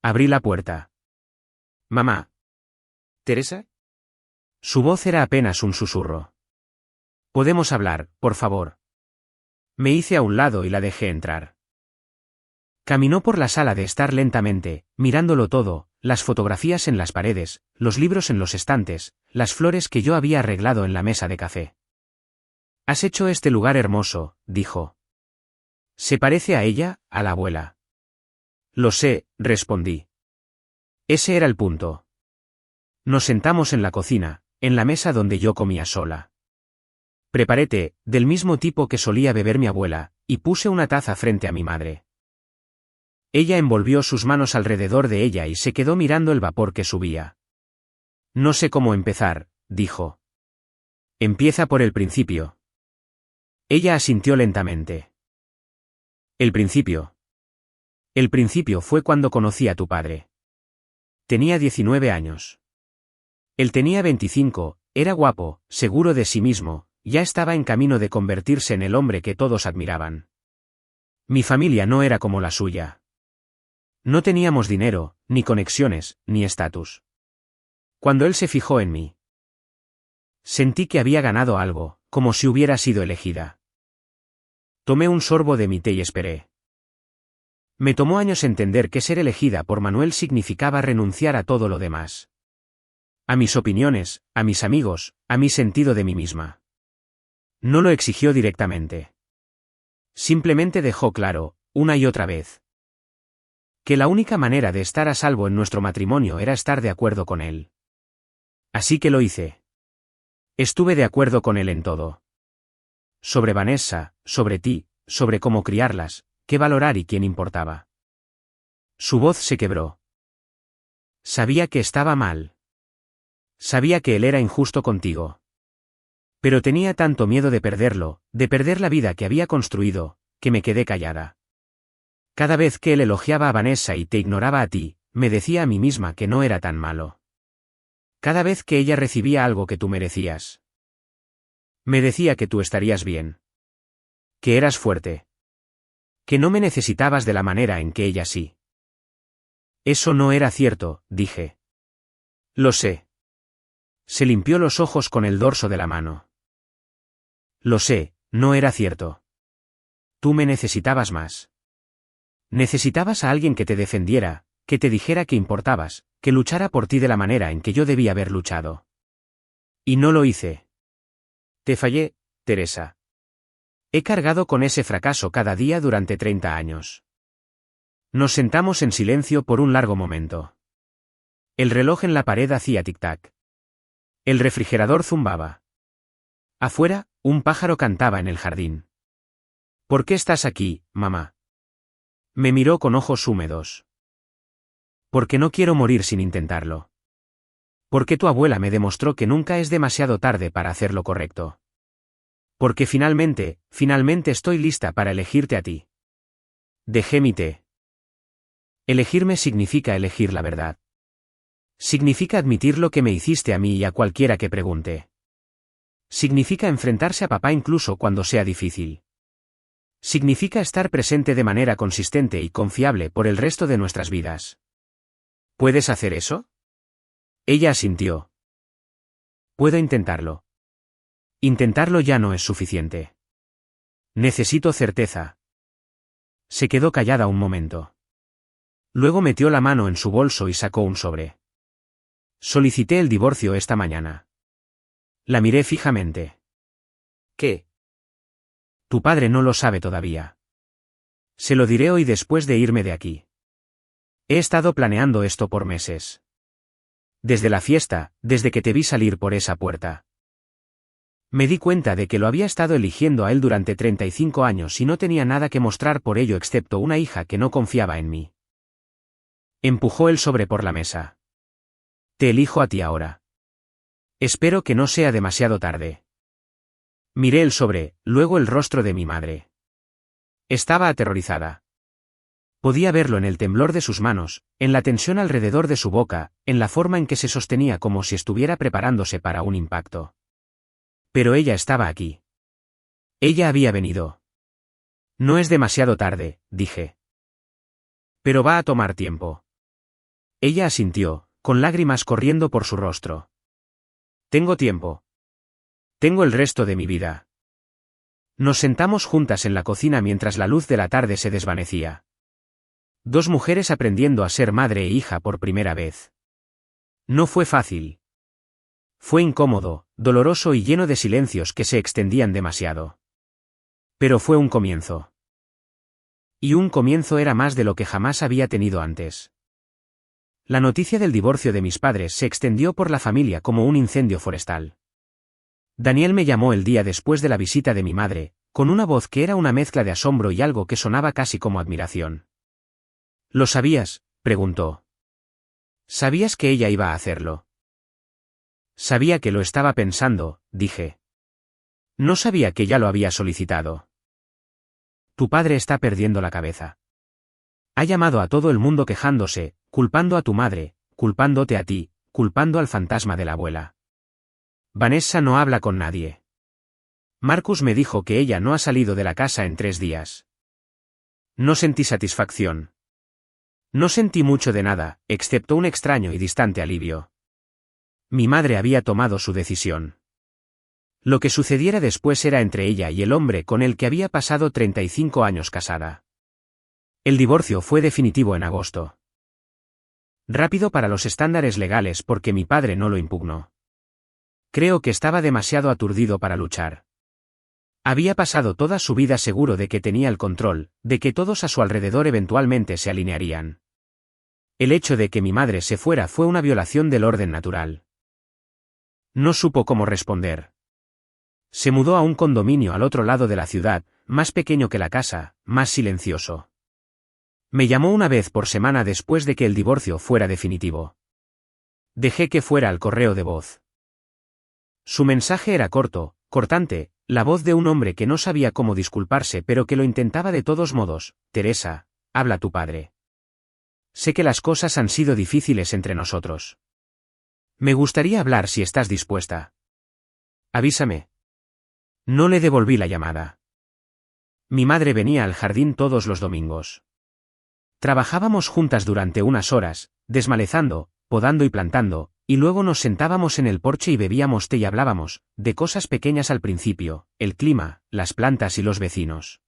Abrí la puerta. Mamá. ¿Teresa? Su voz era apenas un susurro. «¿Podemos hablar, por favor?» Me hice a un lado y la dejé entrar. Caminó por la sala de estar lentamente, mirándolo todo, las fotografías en las paredes, los libros en los estantes, las flores que yo había arreglado en la mesa de café. «Has hecho este lugar hermoso», dijo. «Se parece a ella, a la abuela». «Lo sé», respondí. Ese era el punto. Nos sentamos en la cocina, en la mesa donde yo comía sola. Preparé té, del mismo tipo que solía beber mi abuela, y puse una taza frente a mi madre. Ella envolvió sus manos alrededor de ella y se quedó mirando el vapor que subía. «No sé cómo empezar», dijo. «Empieza por el principio». Ella asintió lentamente. «El principio. El principio fue cuando conocí a tu padre. Tenía 19 años. Él tenía 25, era guapo, seguro de sí mismo, ya estaba en camino de convertirse en el hombre que todos admiraban. Mi familia no era como la suya. No teníamos dinero, ni conexiones, ni estatus. Cuando él se fijó en mí, sentí que había ganado algo, como si hubiera sido elegida. Tomé un sorbo de mi té y esperé. Me tomó años entender que ser elegida por Manuel significaba renunciar a todo lo demás. A mis opiniones, a mis amigos, a mi sentido de mí misma. No lo exigió directamente. Simplemente dejó claro, una y otra vez, que la única manera de estar a salvo en nuestro matrimonio era estar de acuerdo con él. Así que lo hice. Estuve de acuerdo con él en todo. Sobre Vanessa, sobre ti, sobre cómo criarlas, qué valorar y quién importaba. Su voz se quebró. Sabía que estaba mal. Sabía que él era injusto contigo. Pero tenía tanto miedo de perderlo, de perder la vida que había construido, que me quedé callada. Cada vez que él elogiaba a Vanessa y te ignoraba a ti, me decía a mí misma que no era tan malo. Cada vez que ella recibía algo que tú merecías, me decía que tú estarías bien. Que eras fuerte. Que no me necesitabas de la manera en que ella sí. Eso no era cierto, dije. Lo sé. Se limpió los ojos con el dorso de la mano. Lo sé, no era cierto. Tú me necesitabas más. Necesitabas a alguien que te defendiera, que te dijera que importabas, que luchara por ti de la manera en que yo debía haber luchado. Y no lo hice. Te fallé, Teresa. He cargado con ese fracaso cada día durante 30 años. Nos sentamos en silencio por un largo momento. El reloj en la pared hacía tic-tac. El refrigerador zumbaba. Afuera, un pájaro cantaba en el jardín. ¿Por qué estás aquí, mamá? Me miró con ojos húmedos. Porque no quiero morir sin intentarlo. Porque tu abuela me demostró que nunca es demasiado tarde para hacer lo correcto. Porque finalmente estoy lista para elegirte a ti. Dejé mi té. Elegirme significa elegir la verdad. Significa admitir lo que me hiciste a mí y a cualquiera que pregunte. Significa enfrentarse a papá incluso cuando sea difícil. Significa estar presente de manera consistente y confiable por el resto de nuestras vidas. ¿Puedes hacer eso? Ella asintió. Puedo intentarlo. Intentarlo ya no es suficiente. Necesito certeza. Se quedó callada un momento. Luego metió la mano en su bolso y sacó un sobre. Solicité el divorcio esta mañana. La miré fijamente. ¿Qué? Tu padre no lo sabe todavía. Se lo diré hoy después de irme de aquí. He estado planeando esto por meses. Desde la fiesta, desde que te vi salir por esa puerta. Me di cuenta de que lo había estado eligiendo a él durante 35 años y no tenía nada que mostrar por ello excepto una hija que no confiaba en mí. Empujó el sobre por la mesa. Te elijo a ti ahora. Espero que no sea demasiado tarde. Miré el sobre, luego el rostro de mi madre. Estaba aterrorizada. Podía verlo en el temblor de sus manos, en la tensión alrededor de su boca, en la forma en que se sostenía como si estuviera preparándose para un impacto. Pero ella estaba aquí. Ella había venido. No es demasiado tarde, dije. Pero va a tomar tiempo. Ella asintió, con lágrimas corriendo por su rostro. Tengo tiempo. Tengo el resto de mi vida. Nos sentamos juntas en la cocina mientras la luz de la tarde se desvanecía. Dos mujeres aprendiendo a ser madre e hija por primera vez. No fue fácil. Fue incómodo, doloroso y lleno de silencios que se extendían demasiado. Pero fue un comienzo. Y un comienzo era más de lo que jamás había tenido antes. La noticia del divorcio de mis padres se extendió por la familia como un incendio forestal. Daniel me llamó el día después de la visita de mi madre, con una voz que era una mezcla de asombro y algo que sonaba casi como admiración. ¿Lo sabías?, preguntó. ¿Sabías que ella iba a hacerlo? Sabía que lo estaba pensando, dije. No sabía que ya lo había solicitado. Tu padre está perdiendo la cabeza. Ha llamado a todo el mundo quejándose, culpando a tu madre, culpándote a ti, culpando al fantasma de la abuela. Vanessa no habla con nadie. Marcus me dijo que ella no ha salido de la casa en 3 días. No sentí satisfacción. No sentí mucho de nada, excepto un extraño y distante alivio. Mi madre había tomado su decisión. Lo que sucediera después era entre ella y el hombre con el que había pasado 35 años casada. El divorcio fue definitivo en agosto. Rápido para los estándares legales porque mi padre no lo impugnó. Creo que estaba demasiado aturdido para luchar. Había pasado toda su vida seguro de que tenía el control, de que todos a su alrededor eventualmente se alinearían. El hecho de que mi madre se fuera fue una violación del orden natural. No supo cómo responder. Se mudó a un condominio al otro lado de la ciudad, más pequeño que la casa, más silencioso. Me llamó una vez por semana después de que el divorcio fuera definitivo. Dejé que fuera al correo de voz. Su mensaje era corto, cortante, la voz de un hombre que no sabía cómo disculparse pero que lo intentaba de todos modos. Teresa, habla tu padre. Sé que las cosas han sido difíciles entre nosotros. Me gustaría hablar si estás dispuesta. Avísame. No le devolví la llamada. Mi madre venía al jardín todos los domingos. Trabajábamos juntas durante unas horas, desmalezando, podando y plantando, y luego nos sentábamos en el porche y bebíamos té y hablábamos, de cosas pequeñas al principio, el clima, las plantas y los vecinos.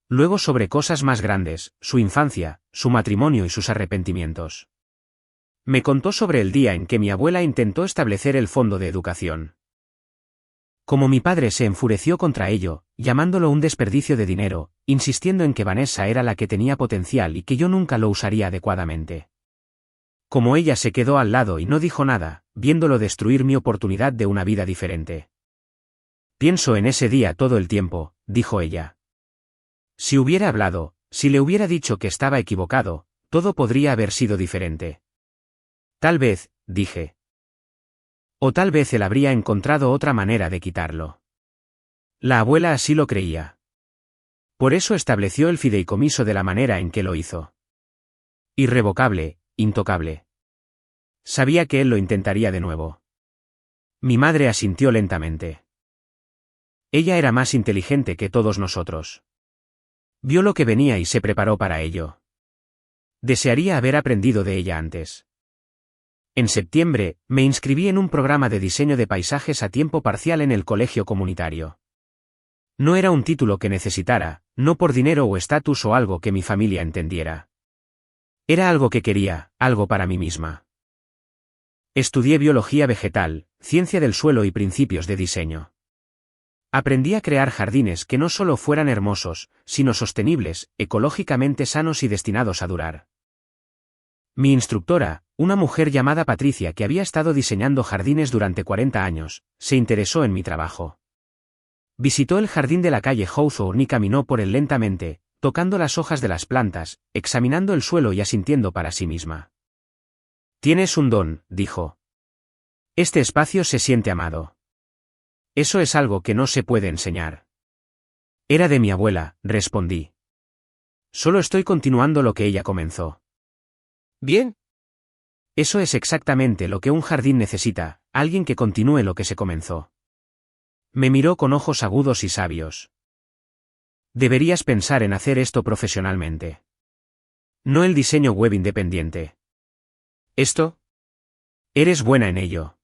Luego sobre cosas más grandes, su infancia, su matrimonio y sus arrepentimientos. Me contó sobre el día en que mi abuela intentó establecer el fondo de educación. Como mi padre se enfureció contra ello, llamándolo un desperdicio de dinero, insistiendo en que Vanessa era la que tenía potencial y que yo nunca lo usaría adecuadamente. Como ella se quedó al lado y no dijo nada, viéndolo destruir mi oportunidad de una vida diferente. Pienso en ese día todo el tiempo, dijo ella. Si hubiera hablado, si le hubiera dicho que estaba equivocado, todo podría haber sido diferente. Tal vez, dije. O tal vez él habría encontrado otra manera de quitarlo. La abuela así lo creía. Por eso estableció el fideicomiso de la manera en que lo hizo. Irrevocable, intocable. Sabía que él lo intentaría de nuevo. Mi madre asintió lentamente. Ella era más inteligente que todos nosotros. Vio lo que venía y se preparó para ello. Desearía haber aprendido de ella antes. En septiembre, me inscribí en un programa de diseño de paisajes a tiempo parcial en el colegio comunitario. No era un título que necesitara, no por dinero o estatus o algo que mi familia entendiera. Era algo que quería, algo para mí misma. Estudié biología vegetal, ciencia del suelo y principios de diseño. Aprendí a crear jardines que no solo fueran hermosos, sino sostenibles, ecológicamente sanos y destinados a durar. Mi instructora, una mujer llamada Patricia que había estado diseñando jardines durante 40 años, se interesó en mi trabajo. Visitó el jardín de la calle Hawthorne y caminó por él lentamente, tocando las hojas de las plantas, examinando el suelo y asintiendo para sí misma. Tienes un don, dijo. Este espacio se siente amado. Eso es algo que no se puede enseñar. Era de mi abuela, respondí. Solo estoy continuando lo que ella comenzó. Bien. Eso es exactamente lo que un jardín necesita, alguien que continúe lo que se comenzó. Me miró con ojos agudos y sabios. Deberías pensar en hacer esto profesionalmente. No el diseño web independiente. ¿Esto? Eres buena en ello.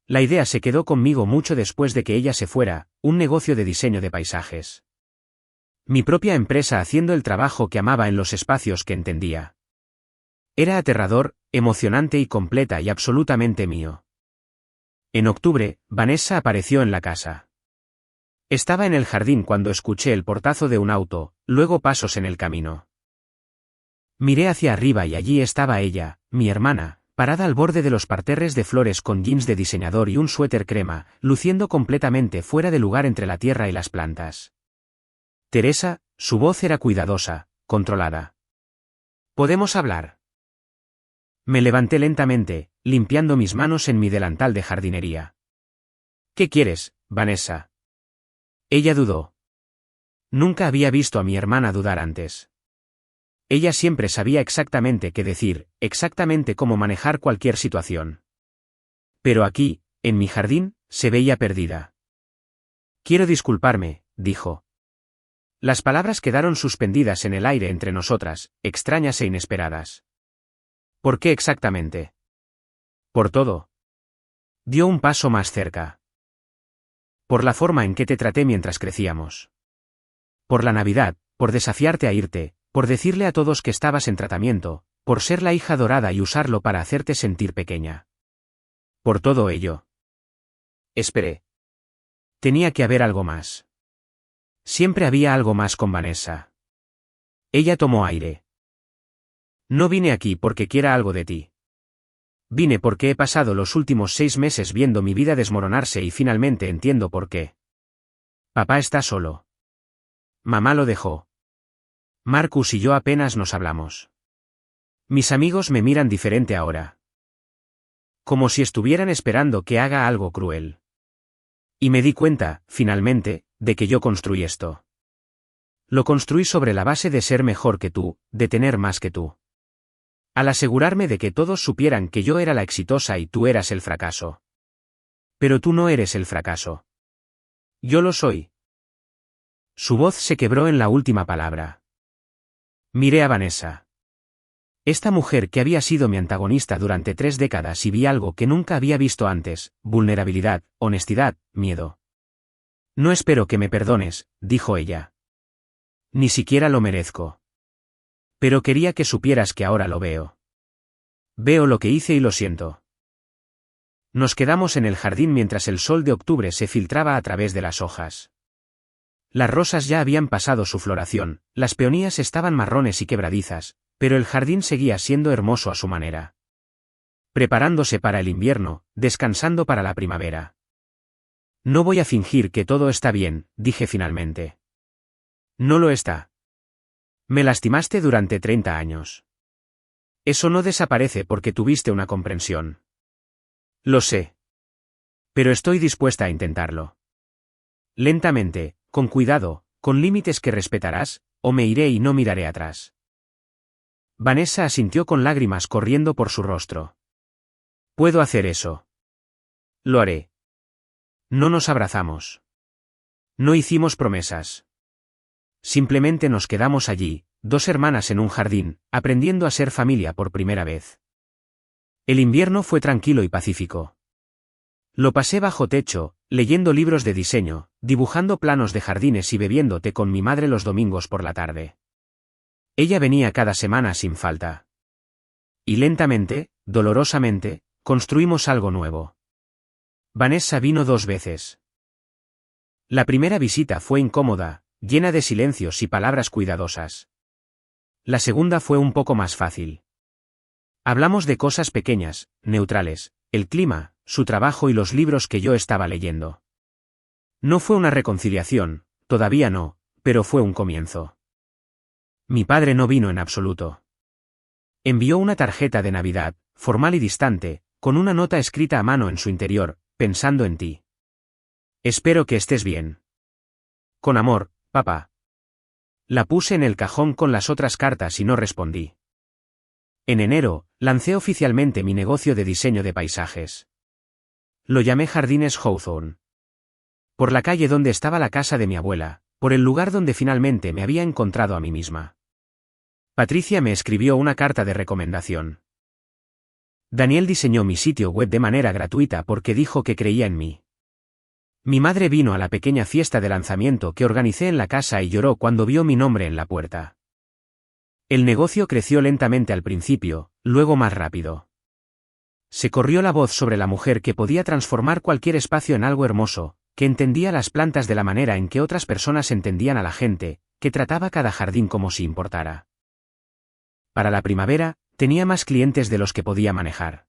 La idea se quedó conmigo mucho después de que ella se fuera, un negocio de diseño de paisajes. Mi propia empresa haciendo el trabajo que amaba en los espacios que entendía. Era aterrador, emocionante y completa y absolutamente mío. En octubre, Vanessa apareció en la casa. Estaba en el jardín cuando escuché el portazo de un auto, luego pasos en el camino. Miré hacia arriba y allí estaba ella, mi hermana, parada al borde de los parterres de flores con jeans de diseñador y un suéter crema, luciendo completamente fuera de lugar entre la tierra y las plantas. Teresa, su voz era cuidadosa, controlada. ¿Podemos hablar? Me levanté lentamente, limpiando mis manos en mi delantal de jardinería. ¿Qué quieres, Vanessa? Ella dudó. Nunca había visto a mi hermana dudar antes. Ella siempre sabía exactamente qué decir, exactamente cómo manejar cualquier situación. Pero aquí, en mi jardín, se veía perdida. Quiero disculparme, dijo. Las palabras quedaron suspendidas en el aire entre nosotras, extrañas e inesperadas. ¿Por qué exactamente? Por todo. Dio un paso más cerca. Por la forma en que te traté mientras crecíamos. Por la Navidad, por desafiarte a irte, por decirle a todos que estabas en tratamiento, por ser la hija dorada y usarlo para hacerte sentir pequeña. Por todo ello. Esperé. Tenía que haber algo más. Siempre había algo más con Vanessa. Ella tomó aire. No vine aquí porque quiera algo de ti. Vine porque he pasado los últimos 6 meses viendo mi vida desmoronarse y finalmente entiendo por qué. Papá está solo. Mamá lo dejó. Marcus y yo apenas nos hablamos. Mis amigos me miran diferente ahora. Como si estuvieran esperando que haga algo cruel. Y me di cuenta, finalmente, de que yo construí esto. Lo construí sobre la base de ser mejor que tú, de tener más que tú. Al asegurarme de que todos supieran que yo era la exitosa y tú eras el fracaso. Pero tú no eres el fracaso. Yo lo soy. Su voz se quebró en la última palabra. Miré a Vanessa. Esta mujer que había sido mi antagonista durante 3 décadas y vi algo que nunca había visto antes, vulnerabilidad, honestidad, miedo. No espero que me perdones, dijo ella. Ni siquiera lo merezco. Pero quería que supieras que ahora lo veo. Veo lo que hice y lo siento. Nos quedamos en el jardín mientras el sol de octubre se filtraba a través de las hojas. Las rosas ya habían pasado su floración, las peonías estaban marrones y quebradizas, pero el jardín seguía siendo hermoso a su manera. Preparándose para el invierno, descansando para la primavera. No voy a fingir que todo está bien, dije finalmente. No lo está. Me lastimaste durante 30 años. Eso no desaparece porque tuviste una comprensión. Lo sé. Pero estoy dispuesta a intentarlo. Lentamente, con cuidado, con límites que respetarás, o me iré y no miraré atrás. Vanessa asintió con lágrimas corriendo por su rostro. Puedo hacer eso. Lo haré. No nos abrazamos. No hicimos promesas. Simplemente nos quedamos allí, 2 hermanas en un jardín, aprendiendo a ser familia por primera vez. El invierno fue tranquilo y pacífico. Lo pasé bajo techo, leyendo libros de diseño, dibujando planos de jardines y bebiendo té con mi madre los domingos por la tarde. Ella venía cada semana sin falta. Y lentamente, dolorosamente, construimos algo nuevo. Vanessa vino 2 veces. La primera visita fue incómoda, llena de silencios y palabras cuidadosas. La segunda fue un poco más fácil. Hablamos de cosas pequeñas, neutrales, el clima, su trabajo y los libros que yo estaba leyendo. No fue una reconciliación, todavía no, pero fue un comienzo. Mi padre no vino en absoluto. Envió una tarjeta de Navidad, formal y distante, con una nota escrita a mano en su interior, pensando en ti. Espero que estés bien. Con amor, papá. La puse en el cajón con las otras cartas y no respondí. En enero, lancé oficialmente mi negocio de diseño de paisajes. Lo llamé Jardines Hawthorne. Por la calle donde estaba la casa de mi abuela, por el lugar donde finalmente me había encontrado a mí misma. Patricia me escribió una carta de recomendación. Daniel diseñó mi sitio web de manera gratuita porque dijo que creía en mí. Mi madre vino a la pequeña fiesta de lanzamiento que organicé en la casa y lloró cuando vio mi nombre en la puerta. El negocio creció lentamente al principio, luego más rápido. Se corrió la voz sobre la mujer que podía transformar cualquier espacio en algo hermoso, que entendía las plantas de la manera en que otras personas entendían a la gente, que trataba cada jardín como si importara. Para la primavera, tenía más clientes de los que podía manejar.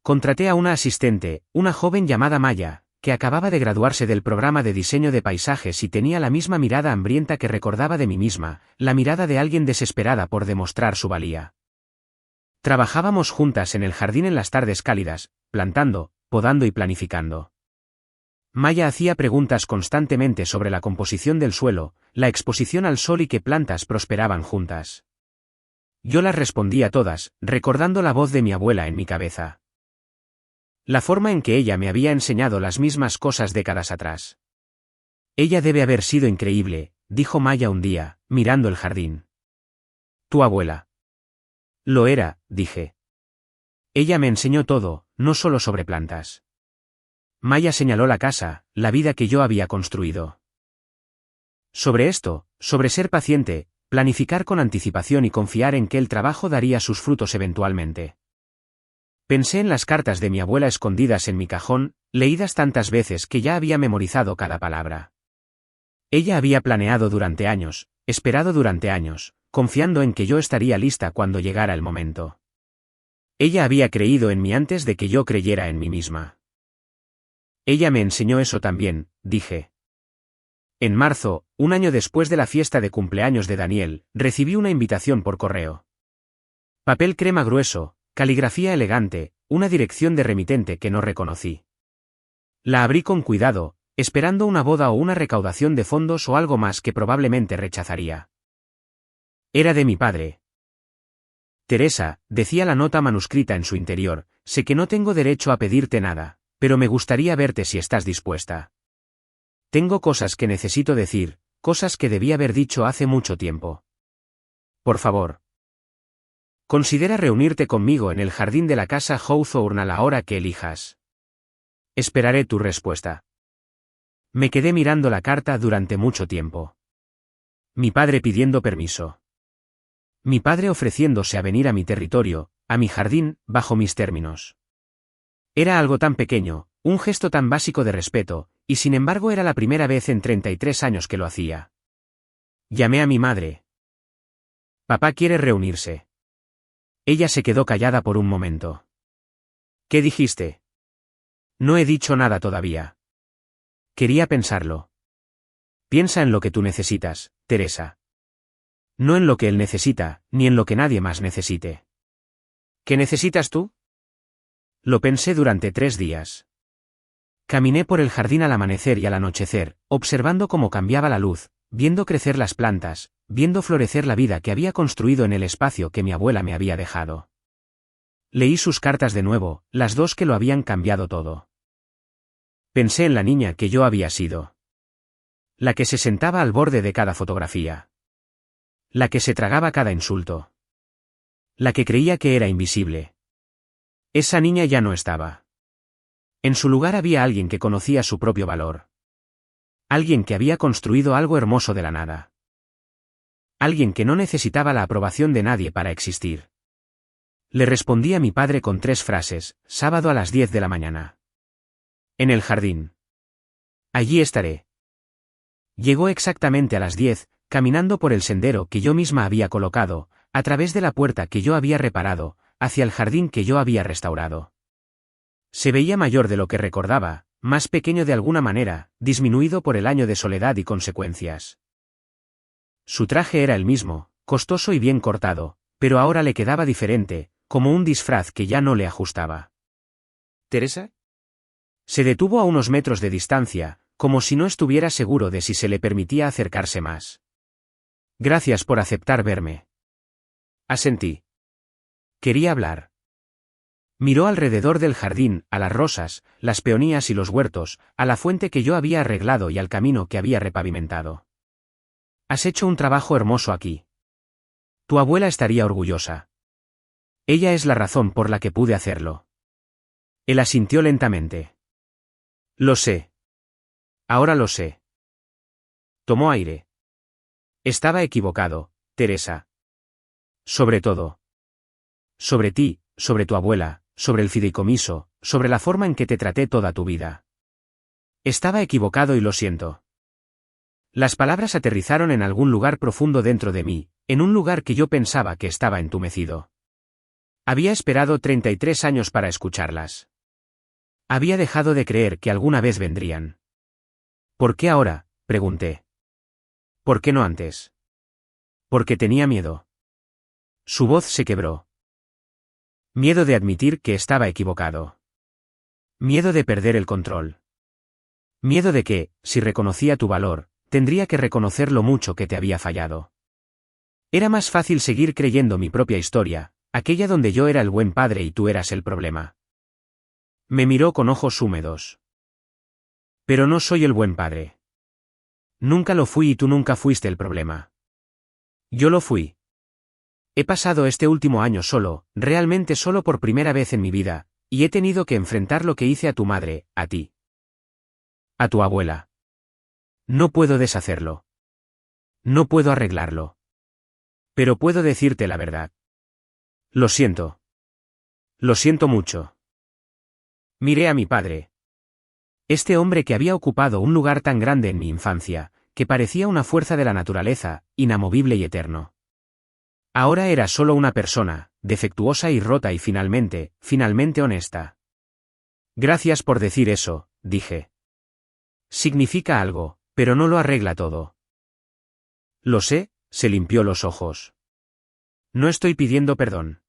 Contraté a una asistente, una joven llamada Maya, que acababa de graduarse del programa de diseño de paisajes y tenía la misma mirada hambrienta que recordaba de mí misma, la mirada de alguien desesperada por demostrar su valía. Trabajábamos juntas en el jardín en las tardes cálidas, plantando, podando y planificando. Maya hacía preguntas constantemente sobre la composición del suelo, la exposición al sol y qué plantas prosperaban juntas. Yo las respondía todas, recordando la voz de mi abuela en mi cabeza. La forma en que ella me había enseñado las mismas cosas décadas atrás. Ella debe haber sido increíble, dijo Maya un día, mirando el jardín. ¿Tu abuela? Lo era, dije. Ella me enseñó todo, no solo sobre plantas. Maya señaló la casa, la vida que yo había construido. Sobre esto, sobre ser paciente, planificar con anticipación y confiar en que el trabajo daría sus frutos eventualmente. Pensé en las cartas de mi abuela escondidas en mi cajón, leídas tantas veces que ya había memorizado cada palabra. Ella había planeado durante años, esperado durante años, confiando en que yo estaría lista cuando llegara el momento. Ella había creído en mí antes de que yo creyera en mí misma. Ella me enseñó eso también, dije. En marzo, un año después de la fiesta de cumpleaños de Daniel, recibí una invitación por correo. Papel crema grueso, caligrafía elegante, una dirección de remitente que no reconocí. La abrí con cuidado, esperando una boda o una recaudación de fondos o algo más que probablemente rechazaría. Era de mi padre. Teresa, decía la nota manuscrita en su interior, sé que no tengo derecho a pedirte nada, pero me gustaría verte si estás dispuesta. Tengo cosas que necesito decir, cosas que debí haber dicho hace mucho tiempo. Por favor. Considera reunirte conmigo en el jardín de la casa Hawthorne a la hora que elijas. Esperaré tu respuesta. Me quedé mirando la carta durante mucho tiempo. Mi padre pidiendo permiso. Mi padre ofreciéndose a venir a mi territorio, a mi jardín, bajo mis términos. Era algo tan pequeño, un gesto tan básico de respeto, y sin embargo era la primera vez en 33 años que lo hacía. Llamé a mi madre. Papá quiere reunirse. Ella se quedó callada por un momento. ¿Qué dijiste? No he dicho nada todavía. Quería pensarlo. Piensa en lo que tú necesitas, Teresa. No en lo que él necesita, ni en lo que nadie más necesite. ¿Qué necesitas tú? Lo pensé durante 3 días. Caminé por el jardín al amanecer y al anochecer, observando cómo cambiaba la luz, viendo crecer las plantas, viendo florecer la vida que había construido en el espacio que mi abuela me había dejado. Leí sus cartas de nuevo, las 2 que lo habían cambiado todo. Pensé en la niña que yo había sido. La que se sentaba al borde de cada fotografía. La que se tragaba cada insulto. La que creía que era invisible. Esa niña ya no estaba. En su lugar había alguien que conocía su propio valor. Alguien que había construido algo hermoso de la nada. Alguien que no necesitaba la aprobación de nadie para existir. Le respondí a mi padre con 3 frases, sábado a las 10 de la mañana. En el jardín. Allí estaré. Llegó exactamente a las 10, caminando por el sendero que yo misma había colocado, a través de la puerta que yo había reparado, hacia el jardín que yo había restaurado. Se veía mayor de lo que recordaba, más pequeño de alguna manera, disminuido por el año de soledad y consecuencias. Su traje era el mismo, costoso y bien cortado, pero ahora le quedaba diferente, como un disfraz que ya no le ajustaba. ¿Teresa? Se detuvo a unos metros de distancia, como si no estuviera seguro de si se le permitía acercarse más. Gracias por aceptar verme. Asentí. Quería hablar. Miró alrededor del jardín, a las rosas, las peonías y los huertos, a la fuente que yo había arreglado y al camino que había repavimentado. Has hecho un trabajo hermoso aquí. Tu abuela estaría orgullosa. Ella es la razón por la que pude hacerlo. Él asintió lentamente. Lo sé. Ahora lo sé. Tomó aire. Estaba equivocado, Teresa. Sobre todo. Sobre ti, sobre tu abuela, sobre el fideicomiso, sobre la forma en que te traté toda tu vida. Estaba equivocado y lo siento. Las palabras aterrizaron en algún lugar profundo dentro de mí, en un lugar que yo pensaba que estaba entumecido. Había esperado 33 años para escucharlas. Había dejado de creer que alguna vez vendrían. ¿Por qué ahora?, pregunté. ¿Por qué no antes? Porque tenía miedo. Su voz se quebró. Miedo de admitir que estaba equivocado. Miedo de perder el control. Miedo de que, si reconocía tu valor, tendría que reconocer lo mucho que te había fallado. Era más fácil seguir creyendo mi propia historia, aquella donde yo era el buen padre y tú eras el problema. Me miró con ojos húmedos. Pero no soy el buen padre. Nunca lo fui y tú nunca fuiste el problema. Yo lo fui. He pasado este último año solo, realmente solo por primera vez en mi vida, y he tenido que enfrentar lo que hice a tu madre, a ti. A tu abuela. No puedo deshacerlo. No puedo arreglarlo. Pero puedo decirte la verdad. Lo siento. Lo siento mucho. Miré a mi padre. Este hombre que había ocupado un lugar tan grande en mi infancia, que parecía una fuerza de la naturaleza, inamovible y eterno. Ahora era solo una persona, defectuosa y rota y finalmente honesta. Gracias por decir eso, dije. Significa algo, pero no lo arregla todo. Lo sé, se limpió los ojos. No estoy pidiendo perdón.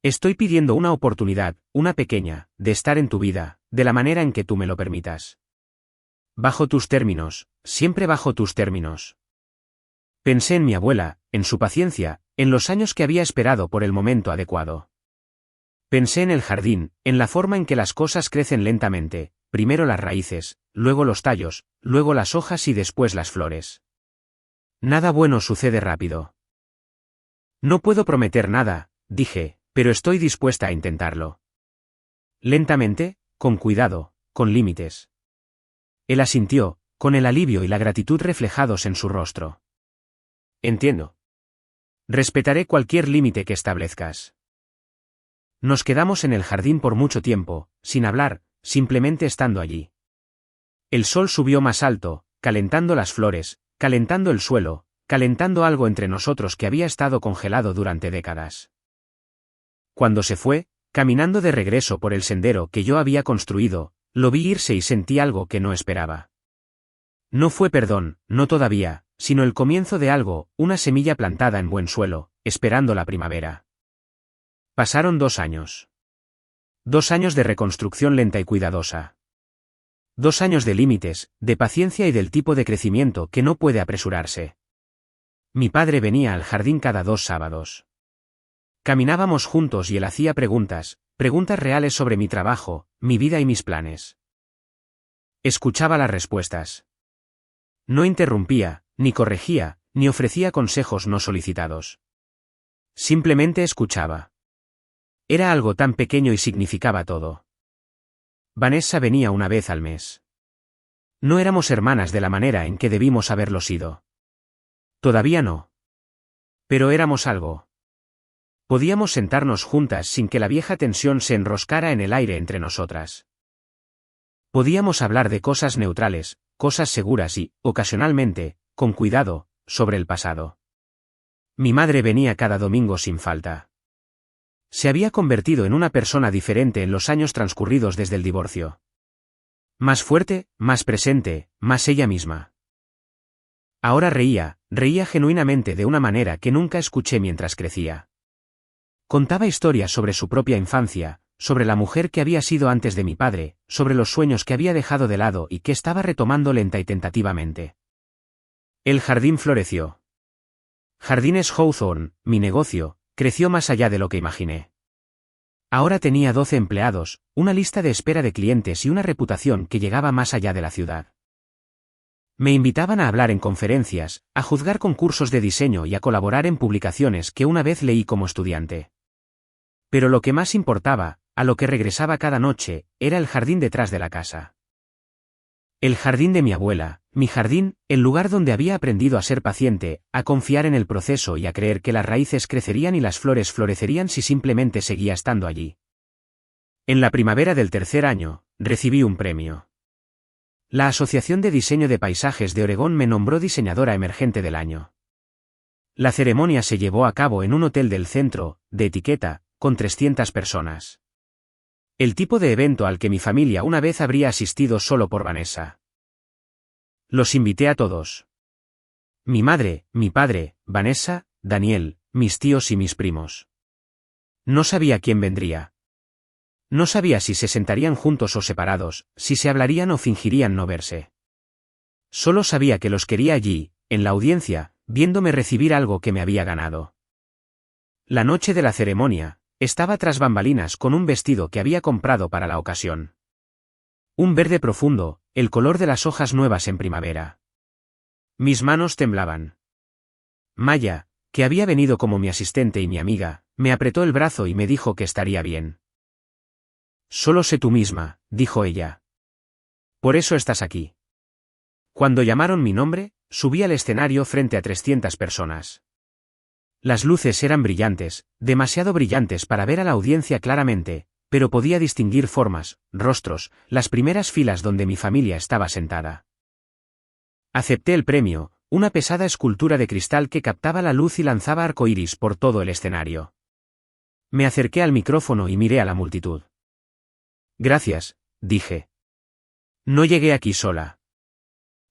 Estoy pidiendo una oportunidad, una pequeña, de estar en tu vida, de la manera en que tú me lo permitas. Bajo tus términos, siempre bajo tus términos. Pensé en mi abuela, en su paciencia, en los años que había esperado por el momento adecuado. Pensé en el jardín, en la forma en que las cosas crecen lentamente, primero las raíces, luego los tallos, luego las hojas y después las flores. Nada bueno sucede rápido. No puedo prometer nada, dije, pero estoy dispuesta a intentarlo. Lentamente, con cuidado, con límites. Él asintió, con el alivio y la gratitud reflejados en su rostro. Entiendo. Respetaré cualquier límite que establezcas. Nos quedamos en el jardín por mucho tiempo, sin hablar, simplemente estando allí. El sol subió más alto, calentando las flores, calentando el suelo, calentando algo entre nosotros que había estado congelado durante décadas. Cuando se fue, caminando de regreso por el sendero que yo había construido, lo vi irse y sentí algo que no esperaba. No fue perdón, no todavía, sino el comienzo de algo, una semilla plantada en buen suelo, esperando la primavera. Pasaron 2 años. 2 años de reconstrucción lenta y cuidadosa. 2 años de límites, de paciencia y del tipo de crecimiento que no puede apresurarse. Mi padre venía al jardín cada 2 sábados. Caminábamos juntos y él hacía preguntas reales sobre mi trabajo, mi vida y mis planes. Escuchaba las respuestas. No interrumpía, ni corregía, ni ofrecía consejos no solicitados. Simplemente escuchaba. Era algo tan pequeño y significaba todo. Vanessa venía una vez al mes. No éramos hermanas de la manera en que debimos haberlo sido. Todavía no. Pero éramos algo. Podíamos sentarnos juntas sin que la vieja tensión se enroscara en el aire entre nosotras. Podíamos hablar de cosas neutrales, cosas seguras y, ocasionalmente, con cuidado, sobre el pasado. Mi madre venía cada domingo sin falta. Se había convertido en una persona diferente en los años transcurridos desde el divorcio. Más fuerte, más presente, más ella misma. Ahora reía genuinamente de una manera que nunca escuché mientras crecía. Contaba historias sobre su propia infancia, sobre la mujer que había sido antes de mi padre, sobre los sueños que había dejado de lado y que estaba retomando lenta y tentativamente. El jardín floreció. Jardines Hawthorne, mi negocio, creció más allá de lo que imaginé. Ahora tenía 12 empleados, una lista de espera de clientes y una reputación que llegaba más allá de la ciudad. Me invitaban a hablar en conferencias, a juzgar concursos de diseño y a colaborar en publicaciones que una vez leí como estudiante. Pero lo que más importaba, a lo que regresaba cada noche, era el jardín detrás de la casa. El jardín de mi abuela, mi jardín, el lugar donde había aprendido a ser paciente, a confiar en el proceso y a creer que las raíces crecerían y las flores florecerían si simplemente seguía estando allí. En la primavera del tercer año, recibí un premio. La Asociación de Diseño de Paisajes de Oregón me nombró diseñadora emergente del año. La ceremonia se llevó a cabo en un hotel del centro, de Etiqueta, con 300 personas. El tipo de evento al que mi familia una vez habría asistido solo por Vanessa. Los invité a todos. Mi madre, mi padre, Vanessa, Daniel, mis tíos y mis primos. No sabía quién vendría. No sabía si se sentarían juntos o separados, si se hablarían o fingirían no verse. Solo sabía que los quería allí, en la audiencia, viéndome recibir algo que me había ganado. La noche de la ceremonia, estaba tras bambalinas con un vestido que había comprado para la ocasión. Un verde profundo, el color de las hojas nuevas en primavera. Mis manos temblaban. Maya, que había venido como mi asistente y mi amiga, me apretó el brazo y me dijo que estaría bien. Solo sé tú misma, dijo ella. Por eso estás aquí. Cuando llamaron mi nombre, subí al escenario frente a 300 personas. Las luces eran brillantes, demasiado brillantes para ver a la audiencia claramente, pero podía distinguir formas, rostros, las primeras filas donde mi familia estaba sentada. Acepté el premio, una pesada escultura de cristal que captaba la luz y lanzaba arcoíris por todo el escenario. Me acerqué al micrófono y miré a la multitud. Gracias, dije. No llegué aquí sola.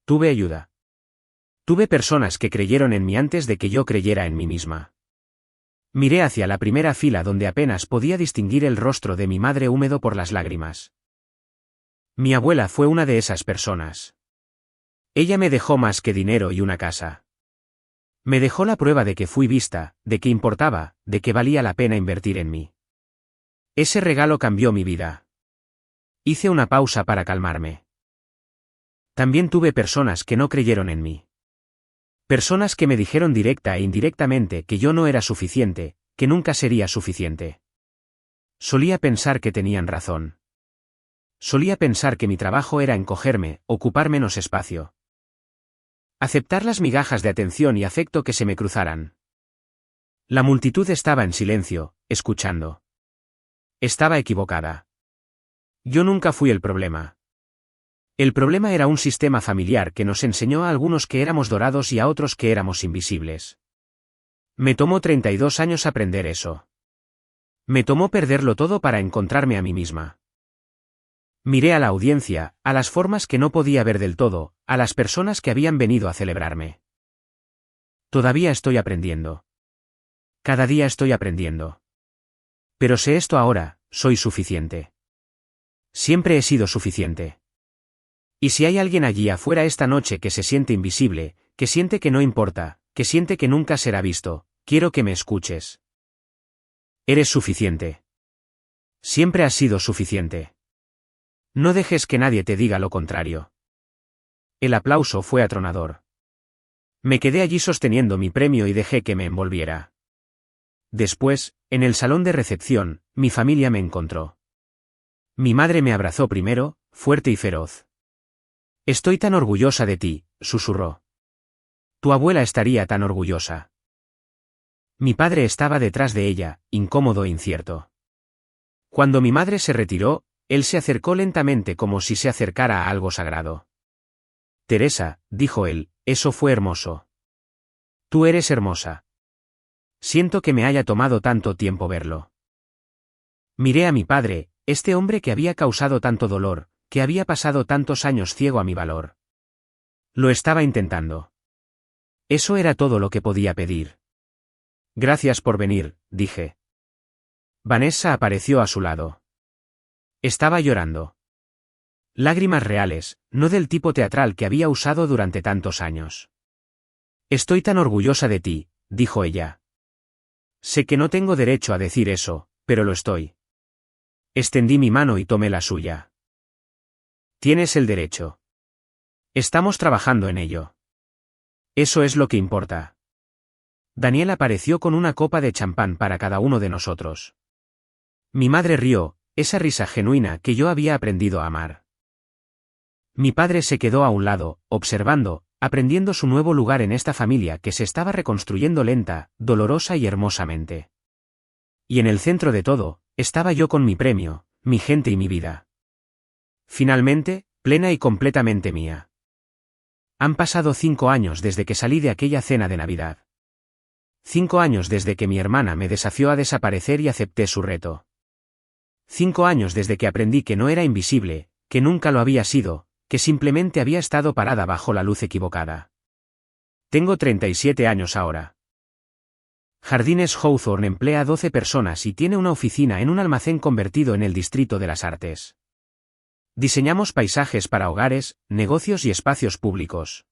Tuve ayuda. Tuve personas que creyeron en mí antes de que yo creyera en mí misma. Miré hacia la primera fila donde apenas podía distinguir el rostro de mi madre húmedo por las lágrimas. Mi abuela fue una de esas personas. Ella me dejó más que dinero y una casa. Me dejó la prueba de que fui vista, de que importaba, de que valía la pena invertir en mí. Ese regalo cambió mi vida. Hice una pausa para calmarme. También tuve personas que no creyeron en mí. Personas que me dijeron directa e indirectamente que yo no era suficiente, que nunca sería suficiente. Solía pensar que tenían razón. Solía pensar que mi trabajo era encogerme, ocupar menos espacio. Aceptar las migajas de atención y afecto que se me cruzaran. La multitud estaba en silencio, escuchando. Estaba equivocada. Yo nunca fui el problema. El problema era un sistema familiar que nos enseñó a algunos que éramos dorados y a otros que éramos invisibles. Me tomó 32 años aprender eso. Me tomó perderlo todo para encontrarme a mí misma. Miré a la audiencia, a las formas que no podía ver del todo, a las personas que habían venido a celebrarme. Todavía estoy aprendiendo. Cada día estoy aprendiendo. Pero sé esto ahora, soy suficiente. Siempre he sido suficiente. Y si hay alguien allí afuera esta noche que se siente invisible, que siente que no importa, que siente que nunca será visto, quiero que me escuches. Eres suficiente. Siempre has sido suficiente. No dejes que nadie te diga lo contrario. El aplauso fue atronador. Me quedé allí sosteniendo mi premio y dejé que me envolviera. Después, en el salón de recepción, mi familia me encontró. Mi madre me abrazó primero, fuerte y feroz. Estoy tan orgullosa de ti, susurró. Tu abuela estaría tan orgullosa. Mi padre estaba detrás de ella, incómodo e incierto. Cuando mi madre se retiró, él se acercó lentamente como si se acercara a algo sagrado. Teresa, dijo él, eso fue hermoso. Tú eres hermosa. Siento que me haya tomado tanto tiempo verlo. Miré a mi padre, este hombre que había causado tanto dolor, que había pasado tantos años ciego a mi valor. Lo estaba intentando. Eso era todo lo que podía pedir. Gracias por venir, dije. Vanessa apareció a su lado. Estaba llorando. Lágrimas reales, no del tipo teatral que había usado durante tantos años. Estoy tan orgullosa de ti, dijo ella. Sé que no tengo derecho a decir eso, pero lo estoy. Extendí mi mano y tomé la suya. Tienes el derecho. Estamos trabajando en ello. Eso es lo que importa. Daniel apareció con una copa de champán para cada uno de nosotros. Mi madre rió, esa risa genuina que yo había aprendido a amar. Mi padre se quedó a un lado, observando, aprendiendo su nuevo lugar en esta familia que se estaba reconstruyendo lenta, dolorosa y hermosamente. Y en el centro de todo, estaba yo con mi premio, mi gente y mi vida. Finalmente, plena y completamente mía. Han pasado 5 años desde que salí de aquella cena de Navidad. 5 años desde que mi hermana me desafió a desaparecer y acepté su reto. 5 años desde que aprendí que no era invisible, que nunca lo había sido, que simplemente había estado parada bajo la luz equivocada. Tengo 37 años ahora. Jardines Hawthorne emplea 12 personas y tiene una oficina en un almacén convertido en el Distrito de las Artes. Diseñamos paisajes para hogares, negocios y espacios públicos.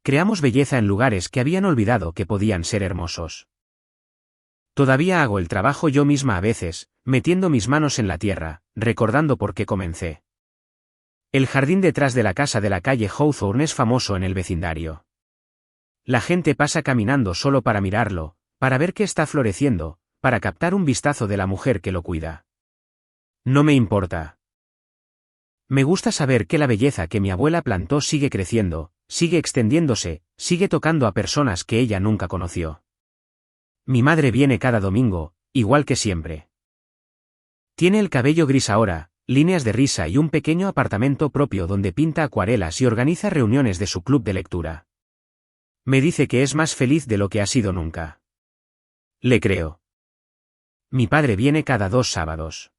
Creamos belleza en lugares que habían olvidado que podían ser hermosos. Todavía hago el trabajo yo misma a veces, metiendo mis manos en la tierra, recordando por qué comencé. El jardín detrás de la casa de la calle Hawthorne es famoso en el vecindario. La gente pasa caminando solo para mirarlo, para ver qué está floreciendo, para captar un vistazo de la mujer que lo cuida. No me importa. Me gusta saber que la belleza que mi abuela plantó sigue creciendo, sigue extendiéndose, sigue tocando a personas que ella nunca conoció. Mi madre viene cada domingo, igual que siempre. Tiene el cabello gris ahora, líneas de risa y un pequeño apartamento propio donde pinta acuarelas y organiza reuniones de su club de lectura. Me dice que es más feliz de lo que ha sido nunca. Le creo. Mi padre viene cada 2 sábados.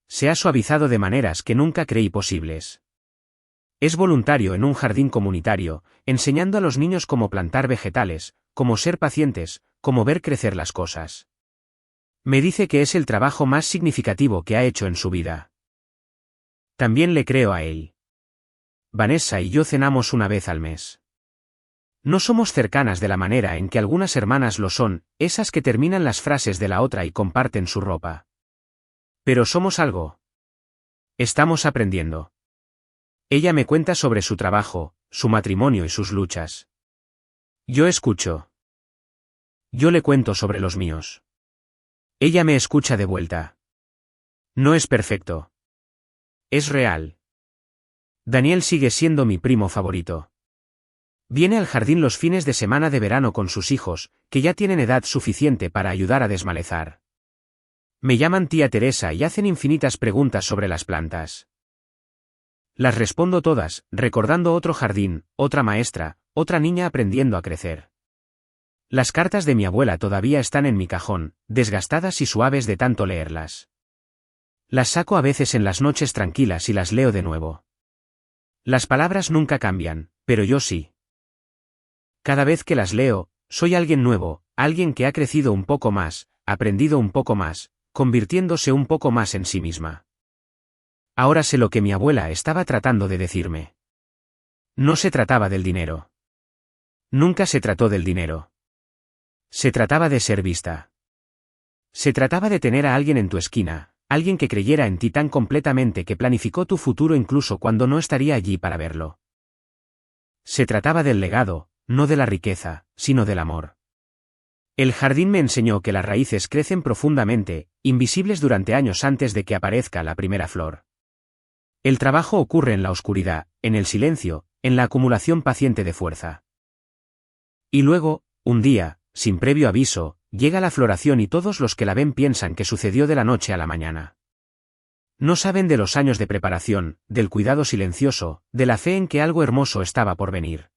Se ha suavizado de maneras que nunca creí posibles. Es voluntario en un jardín comunitario, enseñando a los niños cómo plantar vegetales, cómo ser pacientes, cómo ver crecer las cosas. Me dice que es el trabajo más significativo que ha hecho en su vida. También le creo a él. Vanessa y yo cenamos una vez al mes. No somos cercanas de la manera en que algunas hermanas lo son, esas que terminan las frases de la otra y comparten su ropa. Pero somos algo. Estamos aprendiendo. Ella me cuenta sobre su trabajo, su matrimonio y sus luchas. Yo escucho. Yo le cuento sobre los míos. Ella me escucha de vuelta. No es perfecto. Es real. Daniel sigue siendo mi primo favorito. Viene al jardín los fines de semana de verano con sus hijos, que ya tienen edad suficiente para ayudar a desmalezar. Me llaman tía Teresa y hacen infinitas preguntas sobre las plantas. Las respondo todas, recordando otro jardín, otra maestra, otra niña aprendiendo a crecer. Las cartas de mi abuela todavía están en mi cajón, desgastadas y suaves de tanto leerlas. Las saco a veces en las noches tranquilas y las leo de nuevo. Las palabras nunca cambian, pero yo sí. Cada vez que las leo, soy alguien nuevo, alguien que ha crecido un poco más, aprendido un poco más, convirtiéndose un poco más en sí misma. Ahora sé lo que mi abuela estaba tratando de decirme. No se trataba del dinero. Nunca se trató del dinero. Se trataba de ser vista. Se trataba de tener a alguien en tu esquina, alguien que creyera en ti tan completamente que planificó tu futuro incluso cuando no estaría allí para verlo. Se trataba del legado, no de la riqueza, sino del amor. El jardín me enseñó que las raíces crecen profundamente, invisibles durante años antes de que aparezca la primera flor. El trabajo ocurre en la oscuridad, en el silencio, en la acumulación paciente de fuerza. Y luego, un día, sin previo aviso, llega la floración y todos los que la ven piensan que sucedió de la noche a la mañana. No saben de los años de preparación, del cuidado silencioso, de la fe en que algo hermoso estaba por venir.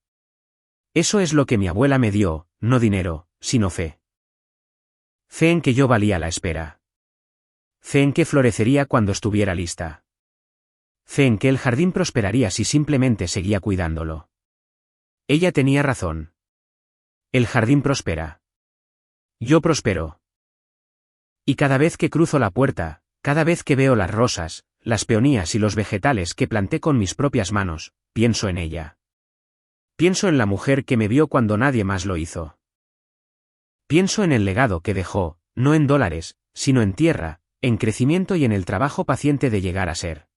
Eso es lo que mi abuela me dio, no dinero, sino fe. Fe en que yo valía la espera. Fe en que florecería cuando estuviera lista. Fe en que el jardín prosperaría si simplemente seguía cuidándolo. Ella tenía razón. El jardín prospera. Yo prospero. Y cada vez que cruzo la puerta, cada vez que veo las rosas, las peonías y los vegetales que planté con mis propias manos, pienso en ella. Pienso en la mujer que me vio cuando nadie más lo hizo. Pienso en el legado que dejó, no en dólares, sino en tierra, en crecimiento y en el trabajo paciente de llegar a ser.